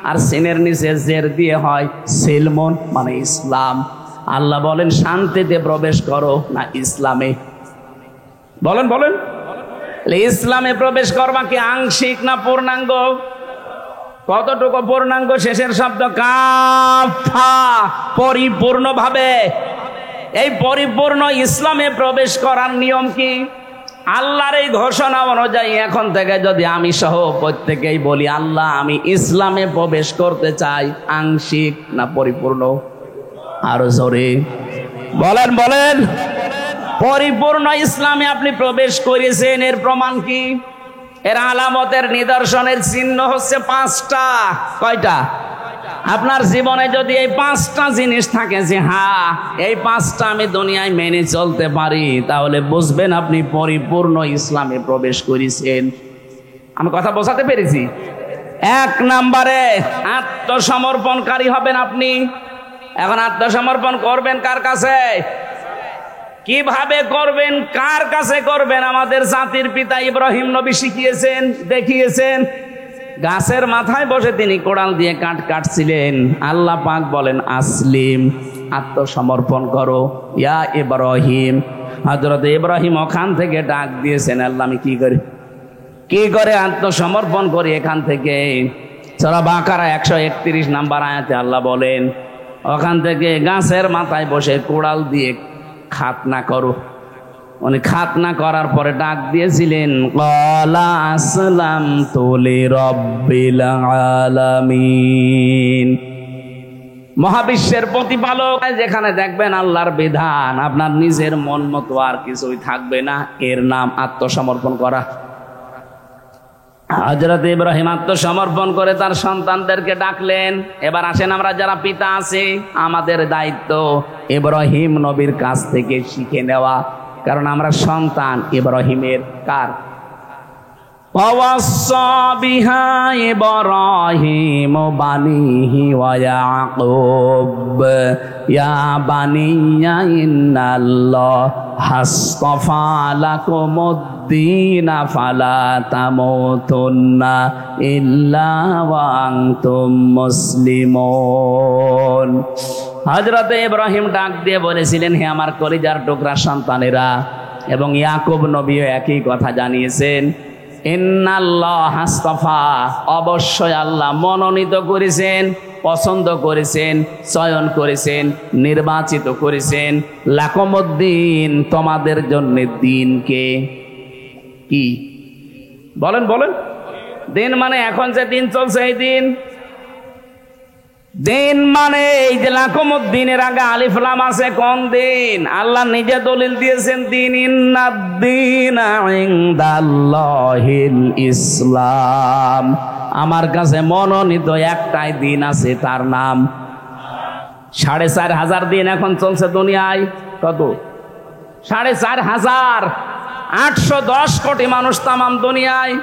আর সিনের নিচে জের দিয়ে হয় সিলমন মানে ইসলাম। আল্লাহ বলেন শান্তিতে প্রবেশ করো না ইসলামে? বলেন বলেন, ইসলামে প্রবেশ করবা কি আংশিক না পূর্ণাঙ্গ? কতটুকু পূর্ণাঙ্গ? শেষের শব্দ কাফা, পরিপূর্ণভাবে। এই পরিপূর্ণ ইসলামে প্রবেশ করার নিয়ম কি? আল্লাহর এই ঘোষণা অনুযায়ী এখন থেকে যদি আমি সহ প্রত্যেকেই বলি, আল্লাহ আমি ইসলামে প্রবেশ করতে চাই, আংশিক না পরিপূর্ণ? আরো জোরে বলেন বলেন। পরিপূর্ণ ইসলামে আপনি প্রবেশ করেছেন, এর প্রমাণ কি? এর আলামতের নিদর্শনের চিহ্ন হচ্ছে 5টা। কয়টা? আপনার জীবনে যদি এই 5টা জিনিস থাকে, যে হ্যাঁ এই 5টা আমি দুনিয়ায় মেনে চলতে পারি, তাহলে বুঝবেন আপনি পরিপূর্ণ ইসলামে প্রবেশ করেছেন। আমি কথা বোঝাতে পেরেছি? 1 নম্বরে, আত্মসমর্পণকারী হবেন আপনি। এখন আত্মসমর্পণ করবেন কার কাছে? কিভাবে করবেন, কার কাছে করবেন? আমাদের জাতির পিতা ইব্রাহিম নবী শিখিয়েছেন, দেখিয়েছেন। গাছের মাথায় বসে তিনি কোড়াল দিয়ে কাটছিলেন। আল্লাহ পাক বলেন আসলিম, আত্মসমর্পণ করো, ইয়া ইব্রাহিম। হযরত ইব্রাহিম ওখান থেকে ডাক দিয়েছেন, আল্লাহ আমি কি করে আত্মসমর্পণ করি? এখান থেকে সূরা বাকারা 131 নম্বর আয়াতে আল্লাহ বলেন, ওখান থেকে গাছের মাথায় বসে কোড়াল দিয়ে খাতনা করো। উনি খাতনা করার পরে ডাক দিয়েছিলেন, ক্বালা আসলামতু লিরাব্বিল আলামিন। মহাবিশ্বের প্রতিপালক, যেখানে দেখবেন আল্লাহর বিধান, আপনার নিজের মন মতো আর কিছুই থাকবে না, এর নাম আত্মসমর্পণ করা। হযরত ইব্রাহিম আত্মসমর্পণ করে তার সন্তানদেরকে ডাকলেন। এবার আসেন, আমরা যারা পিতা আছি আমাদের দায়িত্ব ইব্রাহিম নবীর কাছ থেকে শিখে নেওয়া, কারণ আমরা সন্তান ইব্রাহিমের। কার? ووصى بها إبراهيم بنيه ويعقوب يا بني إن الله اصطفى لكم الدين فلا تموتن إلا وأنتم مسلمون। হযরত ইব্রাহিম ডাক দিয়ে বলেছিলেন, হে আমার কলিজার টুকরা সন্তানেরা, এবং ইয়াকুব নবীও একই কথা জানিয়েছেন, ইন্নাল্লাহ আস্তাফা, অবশ্যই আল্লাহ মনোনীত করেছেন, পছন্দ করেছেন, চয়ন করেছেন, নির্বাচিত করেছেন লাকুমুদ্দিন, তোমাদের জন্য দিনকে। কি বলেন বলেন? দিন মানে এখন যে দিন চলছে এই দিন। দিন মানে এই যে লাকুমুদ্দিনের আগে আলিফ লাম আছে, কোন দিন? আল্লাহ নিজে দলিল দিয়েছেন দিন, ইন্নাদ-দীনা ইনদাল্লাহিল ইসলাম, আমার কাছে মনোনীত একটাই দিন আছে, তার নাম ৪,৫০০ দিন এখন চলছে দুনিয়ায়। কত? ৪,৫০০। ৮১০ কোটি মানুষ তামাম দুনিয়ায়,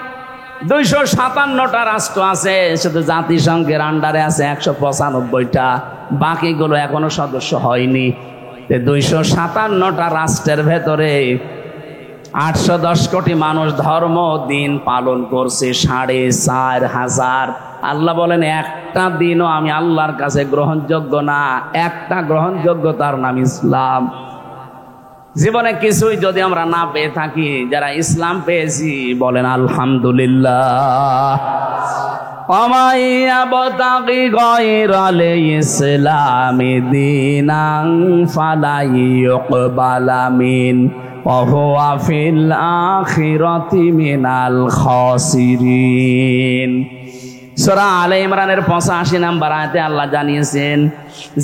২৫৭টা রাষ্ট্র আছে, শুধু জাতিসংঘের আন্ডারে আছে ১৯৫টা, বাকিগুলো এখনো সদস্য হয়নি। ২৫৭টা রাষ্ট্রের ভেতরে ৮১০ কোটি মানুষ ধর্ম দিন পালন করছে ৪,৫০০। আল্লাহ বলেন একটা দিনও আমি আল্লাহর কাছে গ্রহণযোগ্য না, একটা গ্রহণযোগ্য, তার নাম ইসলাম। জীবনে কিছুই যদি আমরা না পেয়ে থাকি, যারা ইসলাম পেয়েছি বলেন আলহামদুলিল্লাহ। ওমাই ইয়াবতাগি গায়রাল ইসলামি দীনান ফালা ইউকবালা মিন ওয়া হুয়া ফিল আখিরাতি মিনাল খাসিরিন। সূরা আলে ইমরানের ৮৫ নম্বর আয়াতে আল্লাহ জানিয়েছেন,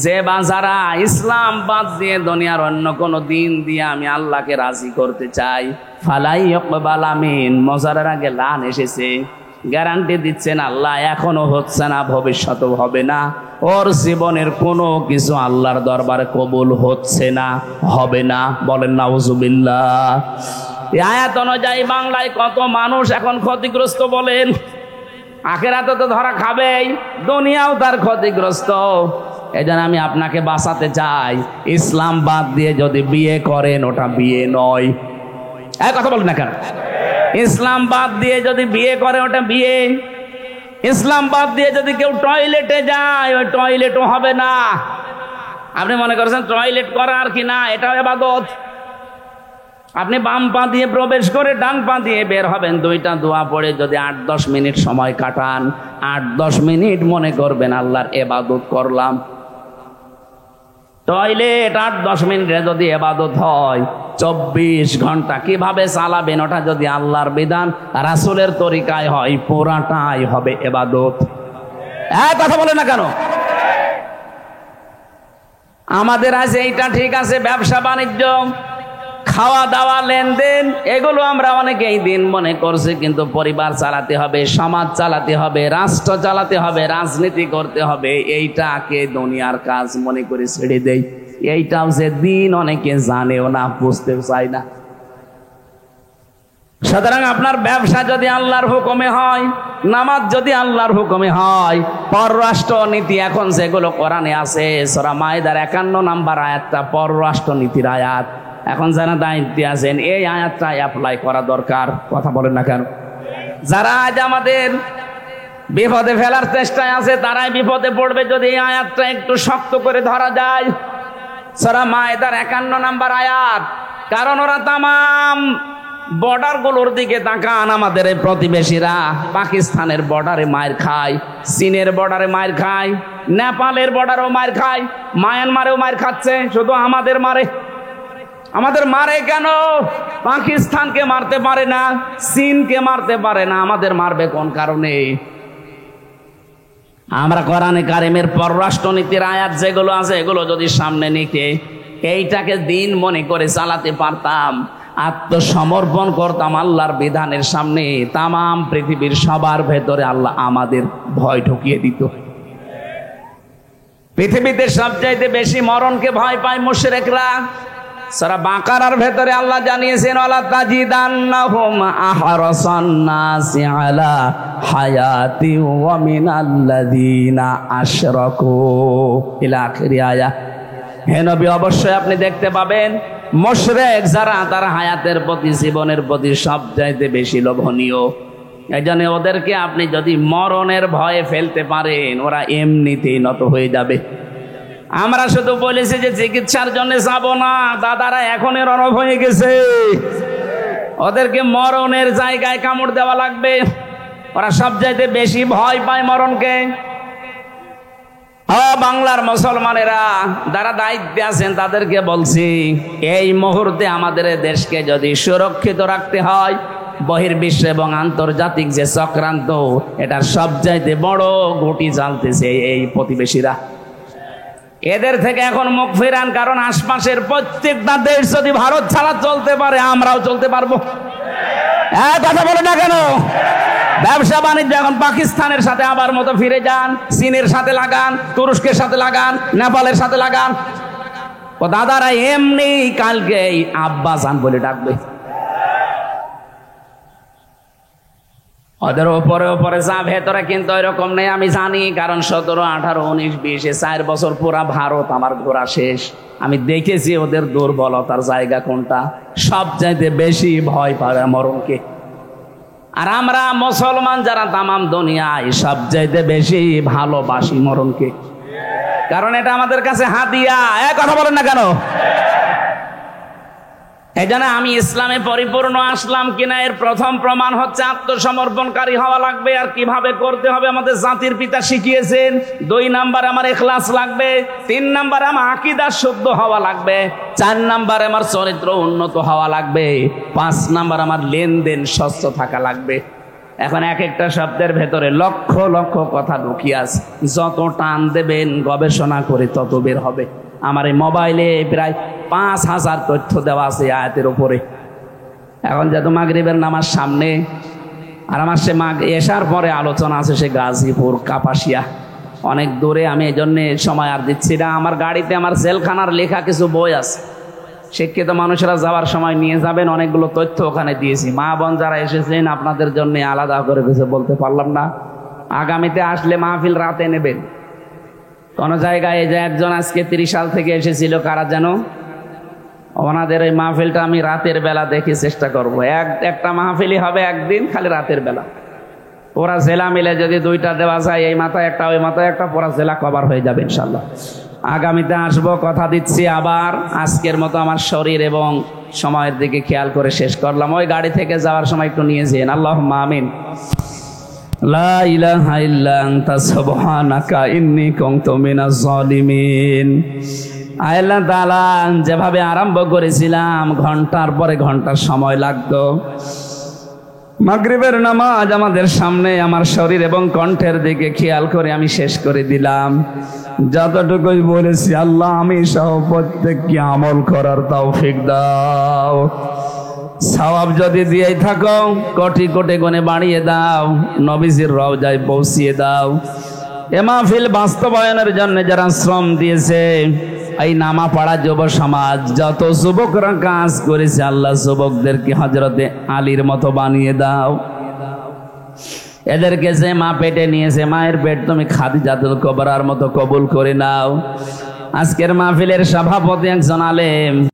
যে বা যারা ইসলাম বাদ দিয়ে দুনিয়ার অন্য কোনো দিন দিয়ে আমি আল্লাহকে রাজি করতে চাই, ফালাই ইউকবালা মিন, মজারের আগে লান এসেছে, গ্যারান্টি দিচ্ছেন আল্লাহ এখনো হচ্ছে না, ভবিষ্যতেও হবে না, ওর জীবনের কোনো কিছু আল্লাহর দরবারে কবুল হচ্ছে না, হবে না। বলেন নাউজুবিল্লাহ। এই আয়াত অনুযায়ী বাংলায় কত মানুষ এখন ক্ষতিগ্রস্ত বলেন? আখিরাতে তো ধরা খাবেই, দুনিয়াও তার ক্ষতিগ্রস্ত। এই জন্য আমি আপনাকে বাঁচাতে চাই, ইসলাম বাদ দিয়ে যদি বিয়ে করেন ওটা বিয়ে নয়। কথা বলেন না কেন? ইসলাম বাদ দিয়ে যদি বিয়ে করে ওটা বিয়ে। ইসলাম বাদ দিয়ে যদি কেউ টয়লেটে যায়, ওই টয়লেটও হবে না। আপনি মনে করছেন টয়লেট করা আর কি না, এটাও ইবাদত। আপনি বাম পা দিয়ে প্রবেশ করে ডান পা দিয়ে বের হবেন, দুইটা দোয়া পড়ে যদি ৮-১০ মিনিট সময় কাটান, ৮-১০ মিনিট মনে করবেন আল্লাহর ইবাদত করলাম। টয়লেট ৮-১০ মিনিটে যদি ইবাদত হয়, ২৪ ঘন্টা কিভাবে চালাবেন ওটা যদি আল্লাহর বিধান রাসূলের তরিকায় হয়, পুরাটাই হবে ইবাদত। কথা বলে না কেন? আমাদের আছে এইটা ঠিক আছে, ব্যবসা বাণিজ্য, খাওয়া দাওয়া, লেনদেন, এগুলো আমরা অনেকেই দিন মনে করছি, কিন্তু পরিবার চালাতে হবে, সমাজ চালাতে হবে, রাষ্ট্র চালাতে হবে, রাজনীতি করতে হবে, এইটাকে দুনিয়ার কাজ মনে করে ছেড়ে দেই। এইটাও যে দিন অনেকে জানেও না, বুঝতেও চায় না। সুতরাং আপনার ব্যবসা যদি আল্লাহর হুকুমে হয়, নামাজ যদি আল্লাহর হুকুমে হয়, পররাষ্ট্র নীতি এখন যেগুলো কোরআনে আছে, সূরা মাইদার ৫১ নম্বর আয়াতটা পররাষ্ট্র নীতির আয়াত। এখন যারা দায়িত্বে আছেন এই আয়াতটা অ্যাপ্লাই করা দরকার। কথা বলেন না কেন? যারা আজ আমাদের বিপদে ফেলার চেষ্টায় আছে তারাই বিপদে পড়বে যদি এই আয়াতটা একটু শক্ত করে ধরা যায়। সূরা মাইদার ৫১ নম্বর আয়াত। কারণ ওরা তামাম বর্ডার গুলোর দিকে তাকান, আমাদের এই প্রতিবেশীরা পাকিস্তানের বর্ডারে মায়ের খায়, চীনের বর্ডারে মায়ের খায়, নেপালের বর্ডারেও মায়ের খায়, মায়ানমারেও মায়ের খাচ্ছে, শুধু আমাদের মারে। আমাদের মারে কেন? পাকিস্তানকে মারতে পারে না, চীনকে মারতে পারে না, আমাদের মারবে কোন কারণে? আমরা কোরআনে কারিমের পররাষ্ট্রনীতির আয়াত যেগুলো আছে এগুলো যদি সামনে নিতে এইটাকে দিন মনে করে চালাতে পারতাম, আত্মসমর্পণ করতাম আল্লাহর বিধানের সামনে, তামাম পৃথিবীর সবার ভেতরে আল্লাহ আমাদের ভয় ঢুকিয়ে দিত। পৃথিবীতে সবচাইতে বেশি মরণকে ভয় পায় মুশরিকরা। সূরা বাকারার ভেতরে আল্লাহ জানিয়েছেন ওয়ালা তাজিদান্নাহুম আহরাসান নাসি আলা হায়াতি ওয়া মিনাল্লাযিনা আশরাকু ইলা আখিরি আয়া। হে নবী, অবশ্যই আপনি দেখতে পাবেন মুশরিক যারা, তার হায়াতের প্রতি, জীবনের প্রতি সবচাইতে বেশি লোভনীয়। এইজন্য ওদেরকে আপনি যদি মরণের ভয়ে ফেলতে পারেন, ওরা এমনিতেই নত হয়ে যাবে। আমরা শুধু বলেছি যে চিকিৎসার জন্য যাব না, দাদারা এখন রণব হয়ে গেছে। ওদেরকে মরণের জায়গায় কামড় দেওয়া লাগবে। ওরা সবচাইতে বেশি ভয় পায় মরণকে। বাংলার মুসলমানেরা যারা দায়িত্বে আছেন তাদেরকে বলছি, এই মুহূর্তে আমাদের দেশকে যদি সুরক্ষিত রাখতে হয়, বহির্বিশ্ব এবং আন্তর্জাতিক যে চক্রান্ত, এটার সবচাইতে বড় গুটি জ্বালতেছে এই প্রতিবেশীরা। এদের থেকে এখন মুখ ফেরান, কারণ আশপাশের প্রত্যেকটা দেশ যদি ভারত ছাড়া চলতে পারে, আমরাও চলতে পারবো। কথা বলে না কেন? ব্যবসা বাণিজ্য এখন পাকিস্তানের সাথে আবার মতো ফিরে যান, চীনের সাথে লাগান, তুরস্কের সাথে লাগান, নেপালের সাথে লাগান। ও দাদারা এমনি কালকে আব্বাসান বলে ডাকবে। ওদের ওপরে ওপরে যা, ভেতরে কিন্তু এরকম নেই, আমি জানি। কারণ 17, 18, 19, 20 4 বছর পুরা ভারত আমার ঘোরা শেষ। আমি দেখেছি ওদের দুর্বলতার জায়গা কোনটা। সবচাইতে বেশি ভয় পায় মরণকে। আর আমরা মুসলমান যারা তামাম দুনিয়ায় সবচাইতে বেশি ভালোবাসি মরণকে, কারণ এটা আমাদের কাছে হাদিয়া। কথা বলেন না কেন? এই জন্য আমি ইসলামে পরিপূর্ণ আসলাম কিনা এর প্রথম প্রমাণ হচ্ছে আত্মসমর্পণকারী হওয়া লাগবে। আর কিভাবে করতে হবে আমাদের জাতির পিতা শিখিয়েছেন। 2 নাম্বার আমার ইখলাস লাগবে, 3 নাম্বার আমার আকীদা শুদ্ধ হওয়া লাগবে, 4 নাম্বার আমার চরিত্র উন্নত হওয়া লাগবে, 5 নাম্বার আমার লেনদেন স্বচ্ছ থাকা লাগবে। এখন এক একটা শব্দের ভেতরে লক্ষ লক্ষ কথা ঢুকিয়ে আছে। যত টান দেবেন গবেষণা করে তত বের হবে। আমার এই মোবাইলে প্রায় 5000 তথ্য দেওয়া আছে আয়াতের উপরে। এখন যেহেতু মাগরিবের নামাজ সামনে, আর আমার সে এশার পরে আলোচনা আছে সে গাজীপুর, কাপাসিয়া, অনেক দূরে। আমি এই জন্যে সময় আর দিচ্ছি না। আমার গাড়িতে আমার জেলখানার লেখা কিছু বই আছে, শিক্ষিত মানুষেরা যাওয়ার সময় নিয়ে যাবেন। অনেকগুলো তথ্য ওখানে দিয়েছি। মা বোন যারা এসেছেন আপনাদের জন্য আলাদা করে কিছু বলতে পারলাম না। আগামীতে আসলে মাহফিল রাতে নেবেন। কোন জায়গায় যে একজন আজকে 30 সাল থেকে এসেছিল, কারা যেন, ওনাদের এই মাহফিলটা আমি রাতের বেলা দেখি চেষ্টা করব। একটা মাহফিলই হবে একদিন, খালি রাতের বেলা। ওরা জেলা মিলে যদি 2টা দেওয়া যায়, এই মাথায় একটা ওই মাথায় একটা, পুরা জেলা কভার হয়ে যাবে ইনশাল্লাহ। আগামীতে আসবো, কথা দিচ্ছি। আবার আজকের মতো আমার শরীর এবং সময়ের দিকে খেয়াল করে শেষ করলাম। ওই গাড়ি থেকে যাওয়ার সময় একটু নিয়ে যেন। আল্লাহুম্মা আমিন। লা ইলাহা ইল্লা আনতা সুবহানাকা ইন্নী কুনতু মিনাজ জালিমিন। আল্লাহ তাআলা, যেভাবে আরম্ভ করেছিলাম ঘন্টার পরে ঘন্টা সময় লাগতো, মাগরিবের নামাজ আমাদের সামনে, আমার শরীর এবং কণ্ঠের দিকে খেয়াল করে আমি শেষ করে দিলাম। যতটুকুই বলেছি আল্লাহ আমি সহ প্রত্যেককে আমল করার তৌফিক দাও। সওয়াব যদি দিয়েই থাকো কোটি কোটি গুণে বাড়িয়ে দাও, নবীজির রওজায় পৌঁছিয়ে দাও। এ মাহফিল বাস্তবায়নের জন্য যারা শ্রম দিয়েছে, এই নামাপাড়া যুব সমাজ, যত যুবকরা কাজ করেছে, আল্লাহ যুবকদেরকে হযরতে আলীর মতো বানিয়ে দাও। এদেরকে যে মা পেটে নিয়েছে, মায়ের পেট তুমি খাদিজাতুল কুবরার মতো কবুল করে নাও। আজকের মাহফিলের সভাপতি একজন আলেম।